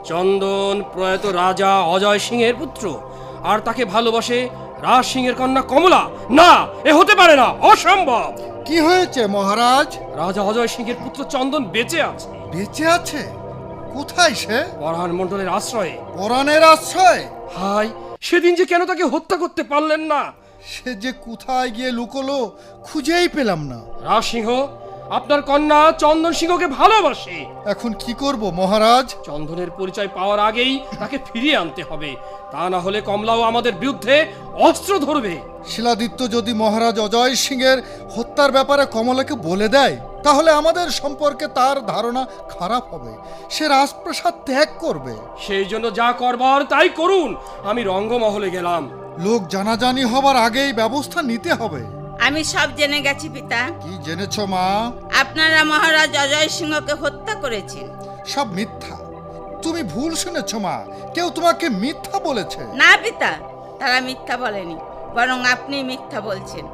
চন্দন প্রয়াত রাজা অজয় সিংহের পুত্র, আর তাকে ভালোবাসে রাজ সিংহের কন্যা কমলা। না, এ হতে পারে না, অসম্ভব। কি হয়েছে মহারাজ? রাজা অজয় সিংহের পুত্র চন্দন বেঁচে আছে। বেঁচে আছে? কোথায় সে? পরাণ মণ্ডলের আশ্রয়ে। পরাণের আশ্রয়? হায়, সেদিন যে কেন তাকে হত্যা করতে পারলেন না? সে যে কোথায় গিয়ে লুকোলো খুঁজেই পেলাম না। রাজ সিংহ আপনার কন্যা চন্দন সিংহকে ভালোবাসে। এখন কি করব মহারাজ? চন্দনের পরিচয় পাওয়ার আগেই তাকে ফিরিয়ে আনতে হবে, তা না হলে কমলাও আমাদের বিরুদ্ধে অস্ত্র ধরবে। শিলাদিত্য যদি মহারাজ অজয় সিংহের হত্যার ব্যাপারে কমলাকে বলে দেয় তাহলে আমাদের সম্পর্কে তার ধারণা খারাপ হবে, সে রাজপ্রাসাদ ত্যাগ করবে। সেই জন্য যা করবার তাই করুন। আমি রঙ্গমহলে গেলাম। লোক জানাজানি হবার আগেই ব্যবস্থা নিতে হবে। আমি সব জেনে গেছি পিতা। কি জেনেছো মা? আপনারা মহারাজ অজয় সিংহকে হত্যা করেছেন। সব মিথ্যা। তুমি ভুল শুনেছো মা, কেউ তোমাকে মিথ্যা বলেছে। না পিতা, তারা মিথ্যা বলেনি, বরং আপনি মিথ্যা বলছেন।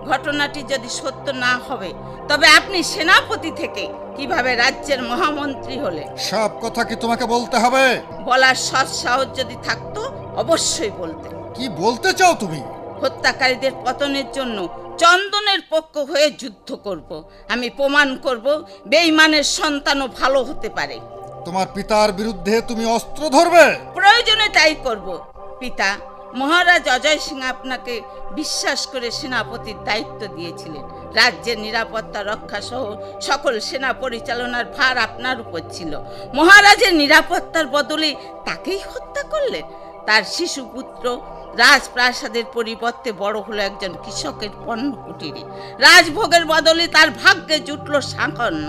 ঘটনাটি যদি সত্য না হবে তবে আপনি সেনাপতি থেকে কিভাবে রাজ্যের মহামন্ত্রী হলে? সব কথা কি তোমাকে বলতে হবে? বলার সৎ সাহস যদি থাকতো অবশ্যই বলতেন। কি বলতে চাও তুমি? হত্যাকারীদের পতনের জন্য চন্দনের পক্ষ হয়ে যুদ্ধ করব। আমি প্রমাণ করব বেঈমানের সন্তানও ভালো হতে পারে। তোমার পিতার বিরুদ্ধে তুমি অস্ত্র ধরবে? প্রয়োজনে তাই করব। পিতা, মহারাজ অজয় সিং আপনাকে বিশ্বাস করে সেনাপতির দায়িত্ব দিয়েছিলেন। রাজ্যের নিরাপত্তা রক্ষা সহ সকল সেনা পরিচালনার ভার আপনার উপর ছিল। মহারাজের নিরাপত্তার বদলে তাকেই হত্যা করলেন। তার শিশুপুত্র রাজপ্রাসাদের পরিবর্তে বড় হলো একজন কৃষকের পণ্য কুটিরে। রাজভোগের বদলে তার ভাগ্যে জুটল সাঙ্কন্য।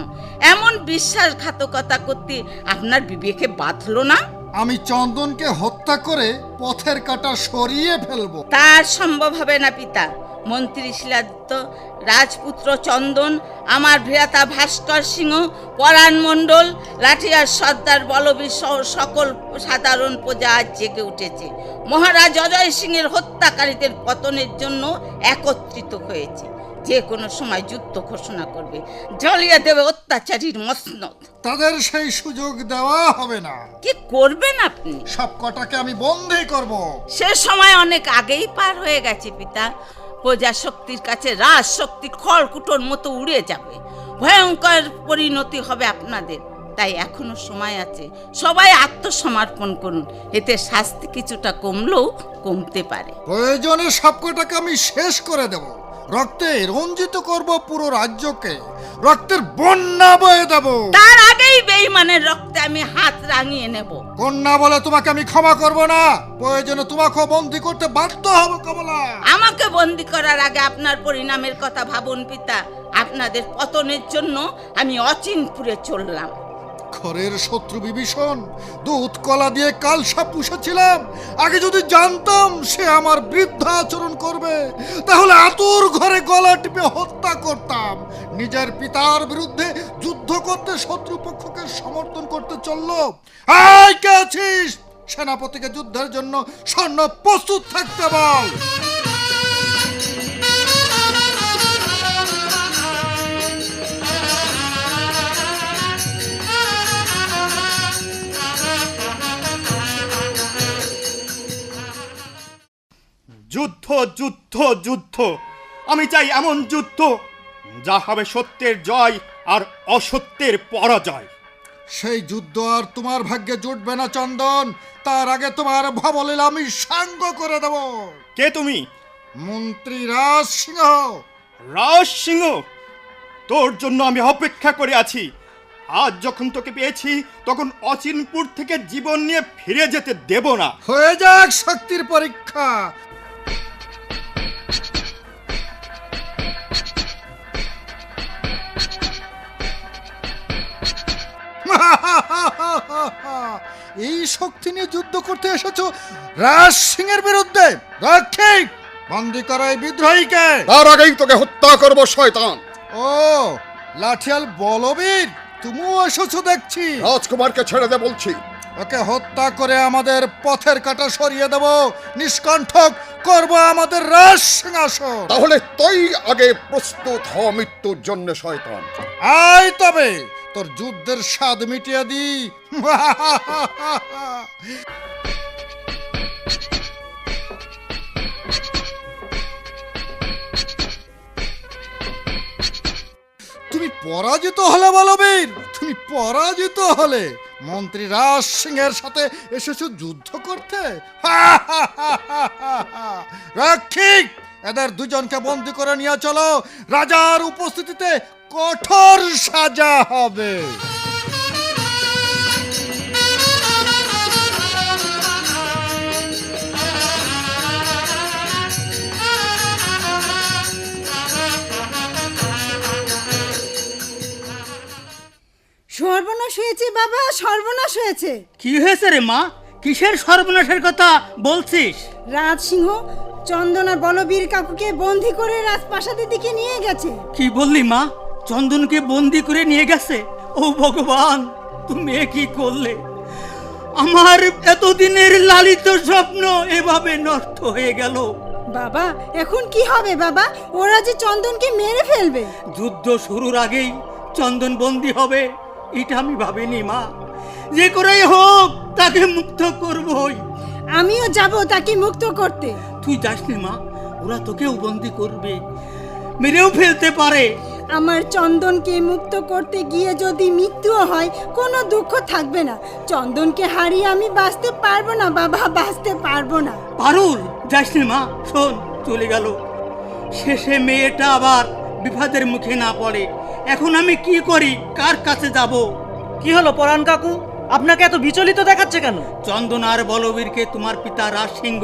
এমন বিশ্বাসঘাতকতা করতে আপনার বিবেকে বাঁধলো না? আমি চন্দনকে হত্যা করে পথের কাঁটা সরিয়ে ফেলবো। তার সম্ভব হবে না পিতা। মন্ত্রী শিলাদিত্য, রাজপুত্র চন্দন, আমার ভ্রাতা ভাস্কর সিংহ, পরাণ মণ্ডল, লাঠিয়ার সর্দার বলবীর সহ সকল সাধারণ প্রজা আজ জেগে উঠেছে। মহারাজ অজয় সিংহের হত্যাকারীদের পতনের জন্য একত্রিত হয়েছে। যে কোনো সময় যুদ্ধ ঘোষণা করবে, জ্বালিয়ে দেবে অত্যাচারীর মসনদ। তাদের সেই সুযোগ দেওয়া হবে না। কি করবেন আপনি? সব কটাকে আমি বন্ধই করব। সে সময় অনেক আগেই পার হয়ে গেছে পিতা। প্রজাশক্তির কাছে রাজশক্তি খড়কুটোর মতো উড়ে যাবে। ভয়ঙ্কর পরিণতি হবে আপনাদের। তাই এখনো সময় আছে, সবাই আত্মসমর্পণ করুন। এতে শাস্তি কিছুটা কমলেও কমতে পারে। প্রয়োজনে সবকটাকে আমি শেষ করে দেব। রক্তে রঞ্জিত করব পুরো রাজ্যকে, রক্তের বন্যা বয়ে দেব। তার আগেই বেঈমানের রক্তে আমি হাত রাঙিয়ে নেব। কন্যা বলে তোমাকে আমি ক্ষমা করব না। প্রয়োজনে তোমাকে বন্দী করতে বাধ্য হব কমলা। আমাকে বন্দী করার আগে আপনার পরিণামের কথা ভাবুন পিতা। আপনাদের পতনের জন্য আমি অচিনপুরে চললাম। ঘরের শত্রু বিভীষণ দুধ কলা দিয়ে কালসা পুষেছিলাম। আগে যদি জানতাম সে আমার বৃদ্ধ আচরণ করবে তাহলে আতুর ঘরে গলা টিপে হত্যা করতাম। নিজের পিতার বিরুদ্ধে যুদ্ধ করতে শত্রুপক্ষকে সমর্থন করতে চলল। আয় কে আছিস? সেনাপতিকে যুদ্ধের জন্য সৈন্য প্রস্তুত থাকতে বল। যুদ্ধ যুদ্ধ যুদ্ধ, আমি চাই এমন যুদ্ধ যা হবে সত্যের জয় আর অসত্যের পরাজয়। সেই যুদ্ধ আর তোমার ভাগ্যে জুটবে না চন্দন। তার আগে তোমার ভবলীলা আমি সাঙ্গ করে দেব। কে তুমি? মন্ত্রী রাজ সিংহ। রাজ সিংহ, তোর জন্য আমি অপেক্ষা করে আছি। আজ যখন তোকে পেয়েছি তখন অচিনপুর থেকে জীবন নিয়ে ফিরে যেতে দেব না। হয়ে যাক শক্তির পরীক্ষা। এই শক্তি নিয়ে যুদ্ধ করতে এসেছো রাজ সিংহের বিরুদ্ধে? রক্ষিক, বন্দী করো এই বিদ্রোহীকে। তার আগেই তোকে হত্যা করব শয়তান। ও লাঠিয়াল বলবীর, তুমিও এসেছো দেখছি। রাজকুমারকে ছেড়ে দে বলছি। ওকে হত্যা করে আমাদের পথের কাঁটা সরিয়ে দেব, নিষ্কণ্ঠক করব আমাদের রাজ সিংহাসন। তাহলে তুই আগে প্রস্তুত হ মৃত্যুর জন্য শয়তান। আয় তবে তোর যুদ্ধের স্বাদ মিটিয়ে দি। তুমি পরাজিত হলে বলবীর, তুমি পরাজিত হলে। মন্ত্রী রাজ সিংহের সাথে এসেছো যুদ্ধ করতে? রক্ষিক, এদের দুজনকে বন্দী করে নিয়ে চলো। রাজার উপস্থিতিতে কঠোর সাজা হবে। সর্বনাশ হয়েছে বাবা, সর্বনাশ হয়েছে। কি হয়েছে রে মা? কিসের সর্বনাশের কথা বলছিস? রাজ সিংহ চন্দন আর বলবীর কাকুকে বন্দি করে রাজপ্রাসাদের দিকে নিয়ে গেছে। কি বললি মা? চন্দনকে বন্দি করে নিয়ে গেছে? ও ভগবান, তুমি এ কি করলে? আমার এতদিনের লালিত স্বপ্ন এভাবে নষ্ট হয়ে গেল। বাবা এখন কি হবে বাবা? ওরা যে চন্দনকে মেরে ফেলবে। যুদ্ধ শুরুর আগেই চন্দন বন্দি হবে এটা আমি ভাবিনি মা। যে করেই হোক তাকে মুক্ত করবই। আমিও যাব তাকে মুক্ত করতে। তুই যাসনি মা, ওরা তোকেও বন্দি করবে, মেরেও ফেলতে পারে। আমার চন্দনকে মুক্ত করতে গিয়ে যদি মৃত্যুও হয় কোনো দুঃখ থাকবে না। চন্দনকে হারিয়ে আমি বাঁচতে পারবো না বাবা, বাঁচতে পারবো না। পারুল, যাসনি মা, শোন, চলে গেল। শেষে মেয়েটা আবার বিপদের মুখে না পড়ে। এখন আমি কি করি, কার কাছে যাব? কি হলো পরাণ কাকু, আপনাকে এত বিচলিত দেখাচ্ছে কেন? চন্দন আর বলবীরকে তোমার পিতা রাজ সিংহ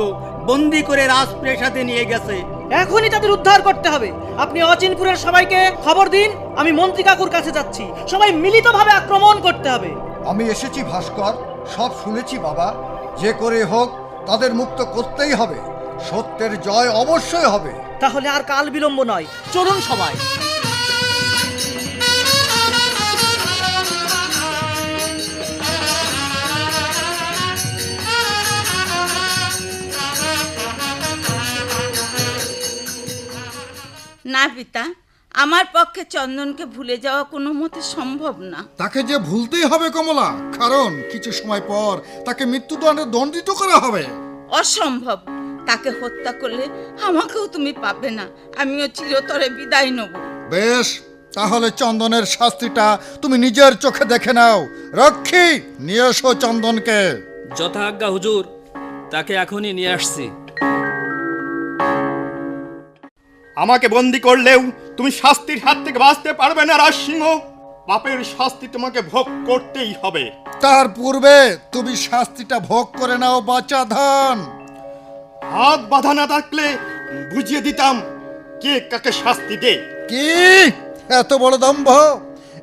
বন্দি করে রাজপ্রাসাদে নিয়ে গেছে। এখনই তাদের উদ্ধার করতে হবে। আপনি অচিনপুরের সবাইকে খবর দিন, আমি মন্ত্রী কাকুর কাছে যাচ্ছি। সবাই মিলিতভাবে আক্রমণ করতে হবে। আমি এসেছি ভাস্কর, সব শুনেছি বাবা। যে করে হোক তাদের মুক্ত করতেই হবে। সত্যের জয় অবশ্যই হবে। তাহলে আর কাল বিলম্ব নয়, চলুন সবাই। না পিতা, আমার পক্ষে চন্দনকে ভুলে যাওয়া কোনো মতে সম্ভব না। তাকে যে ভুলতেই হবে কমলা, কারণ কিছু সময় পর তাকে মৃত্যুদণ্ডে দণ্ডিত করা হবে। অসম্ভব। তাকে হত্যা করলে আমাকেও তুমি পাবে না, আমিও চিরতরে বিদায় নেব। বেশ, তাহলে চন্দনের শাস্তিটা তুমি নিজের চোখে দেখে নাও। রক্ষী, নিয়ে এসো চন্দনকে। যথাজ্ঞা হুজুর, তাকে এখনই নিয়ে আসছি। আমাকে বন্দি করলেও তুমি শাস্তির হাত থেকে বাঁচতে পারবে না রাজ সিংহ। পাপের শাস্তি তোমাকে ভোগ করতেই হবে। তার পূর্বে তুমি শাস্তিটা ভোগ করে নাও বাচাধন। হাত বাঁধা না থাকলে বুঝিয়ে দিতাম কে কাকে শাস্তি দে। কি এত বড় দম্ভ?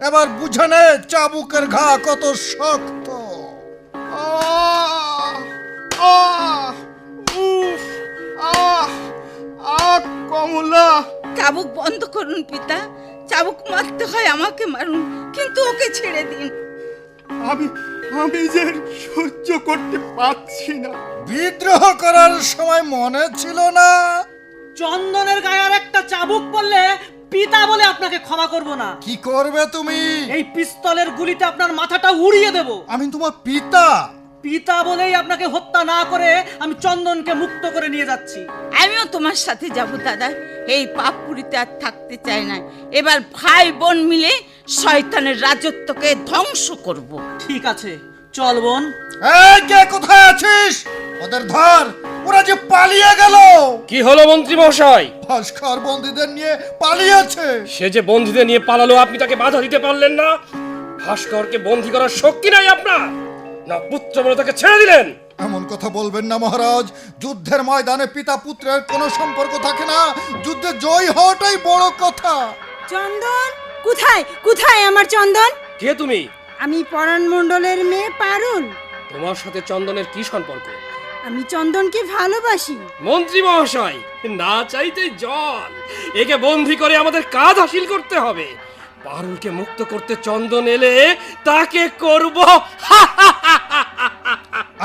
এবার বুঝে নে চাবুকের ঘা কত শক্ত। কমলা, চাবুক বন্ধ করুন পিতা। চাবুক মারতে হয় আমাকে মারুন, কিন্তু ওকে ছেড়ে দিন। আমি যে সহ্য করতে পারছি না। বিদ্রোহ করার সময় মনে ছিল না? চন্দনের গায়ে আর একটা চাবুক পড়লে পিতা বলে আপনাকে ক্ষমা করব না। কি করবে তুমি? এই পিস্তলের গুলিতে আপনার মাথাটা উড়িয়ে দেব। আমি তোমার পিতা, পিতা বলেই আপনাকে হত্যা না করে আমি চন্দনকে মুক্ত করে নিয়ে যাচ্ছি। আমিও তোমার সাথে যাব দাদা, এই পাপপুরিতে আর থাকতে চাই না। এবার ভাই বোন মিলে শয়তানের রাজত্বকে ধ্বংস করব। ঠিক আছে, চল বোন। এই কে কোথায় আছিস? ওদের ধর, ওরা যে পালিয়ে গেল। কি হলো মন্ত্রী মহাশয়? ভাস্কর বন্দীদের নিয়ে পালিয়েছে। সে যে বন্দীদের নিয়ে পালালো, আপনি তাকে বাধা দিতে পারলেন না? ভাস্করকে বন্দী করার শক্তি নাই আপনার, না পুত্র বলে তাকে ছেড়ে দিলেন? এমন কথা বলবেন না মহারাজ। যুদ্ধের ময়দানে পিতা পুত্রের কোনো সম্পর্ক থাকে না, যুদ্ধে জয় হওয়াটাই বড় কথা। চন্দন কোথায়? কোথায় আমার চন্দন? কে তুমি? আমি পরাণ মণ্ডলের মেয়ে পারুল। তোমার সাথে চন্দনের কি সম্পর্ক? আমি চন্দনকে ভালোবাসি। মন্ত্রী মহাশয়, না চাইতে জল, একে বন্দী করে আমাদের কাজ হাসিল করতে হবে। পারুলকে মুক্ত করতে চন্দন এলে তাকে করব।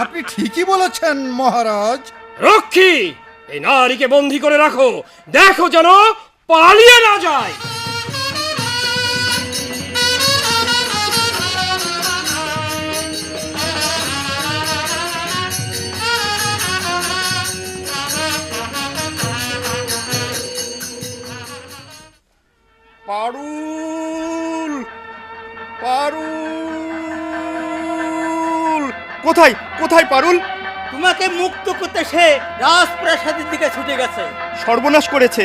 আপনি ঠিকই বলেছেন মহারাজ। রক্ষী, এই নারীকে বন্দী করে রাখো, দেখো যেন পালিয়ে না যায়। পারুল, পারুল, কোথায় কোথায় পারুল? তোমাকে মুক্ত করতে সে রাজপ্রাসাদের দিকে ছুটে গেছে। সর্বনাশ করেছে।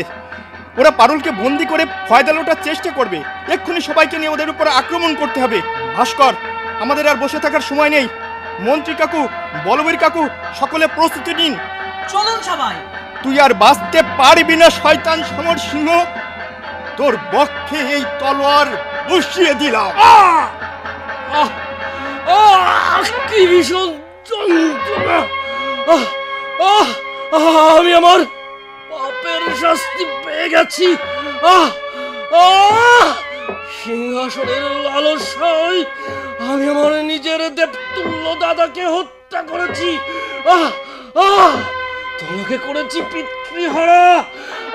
ওরা পারুলকে বন্দি করে ফয়দা লোটার চেষ্টা করবে। এক্ষুনি সবাইকে নিয়ে ওদের উপর আক্রমণ করতে হবে। ভাস্কর, আমাদের আর বসে থাকার সময় নেই। মন্ত্রী কাকু, বলবীর কাকু, সকলে প্রস্তুতি নিন। চলুন সবাই। তুই আর বাঁচতে পারবি না শয়তান সমর সিংহ। তোর বক্ষে এই তলোয়ার বসিয়ে দিলাম। কি ভীষণ যন্ত্রণা! আমি আমার পাপের শাস্তি পেয়ে গেছি। সিংহাসনের লালসায় আমি আমার নিজের দেবতুল্য দাদাকে হত্যা করেছি। তোমাকে করেছি পিতৃহারা।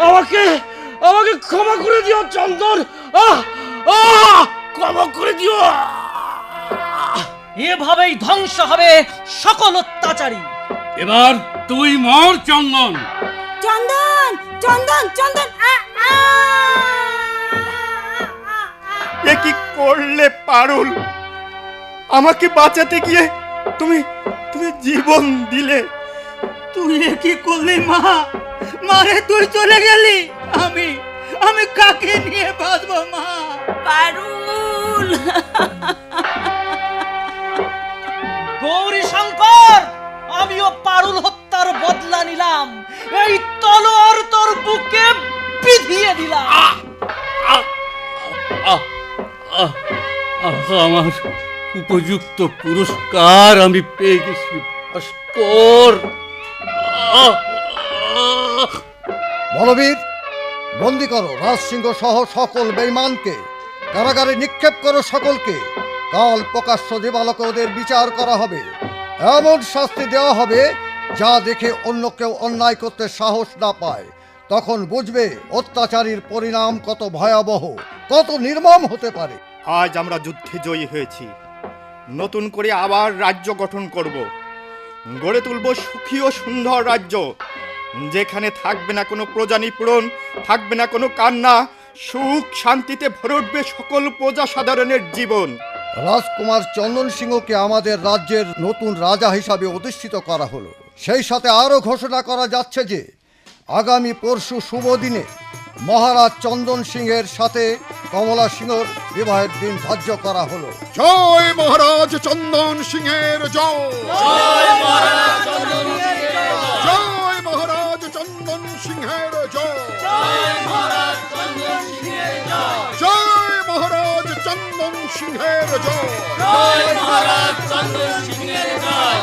আমাকে আমাকে ক্ষমা করে দিও চন্দন, ক্ষমা করে দিও। এভাবেই ধ্বংস হবে সকল অত্যাচারী। এবার তুই মর চন্দন। চন্দন চন্দন চন্দন এ কি করলে পারুল? আমাকে বাঁচাতে গিয়ে তুমি তুমি জীবন দিলে। তুই কি করলি মা? মারে তুই চলে গেলি, আমি কাকে নিয়ে বাঁচবো মা? পারুল, গৌরী শঙ্কর, আমিও পারুল হত্যার বদলা নিলাম। এই তলোয়ার তোর বুকে বিধিয়ে দিলাম। আমার উপযুক্ত পুরস্কার আমি পেয়ে গেছি ভাস্কর। বলবীর, বন্দি করো রাজসিংহ সহ সকল বেঈমানকে, কারাগারে নিক্ষেপ করো সকলকে। কাল প্রকাশ্য দিবালোকে ওদের বিচার করা হবে। এমন শাস্তি দেওয়া হবে যা দেখে অন্য কেউ অন্যায় করতে সাহস না পায়। তখন বুঝবে অত্যাচারীর পরিণাম কত ভয়াবহ, কত নির্মম হতে পারে। আজ আমরা যুদ্ধে জয়ী হয়েছি। নতুন করে আবার রাজ্য গঠন করব। গড়ে তুলব সুখী ও সুন্দর রাজ্য, যেখানে থাকবে না কোনো প্রজা নিপীড়ন, থাকবে না কোনো কান্না। সুখ শান্তিতে ভরে উঠবে সকল প্রজা সাধারণের জীবন। রাজকুমার চন্দন সিংহকে আমাদের রাজ্যের নতুন রাজা হিসাবে অধিষ্ঠিত করা হলো। সেই সাথে আরও ঘোষণা করা যাচ্ছে যে আগামী পরশু শুভ দিনে মহারাজ চন্দন সিংহের সাথে কমলা সিংহর বিবাহের দিন ধার্য করা হলো। জয় মহারাজ চন্দন সিংহের জয়। জয় মহারাজ চন্দন সিংহের জয়। জয় মহারাজ চন্দন সিংহের জয়। জয় মহারাজ চন্দন সিংহের জয়। জয় মহারাজ চন্দন সিংহের জয়। জয় মহারাজ চন্দন সিংহের জয়।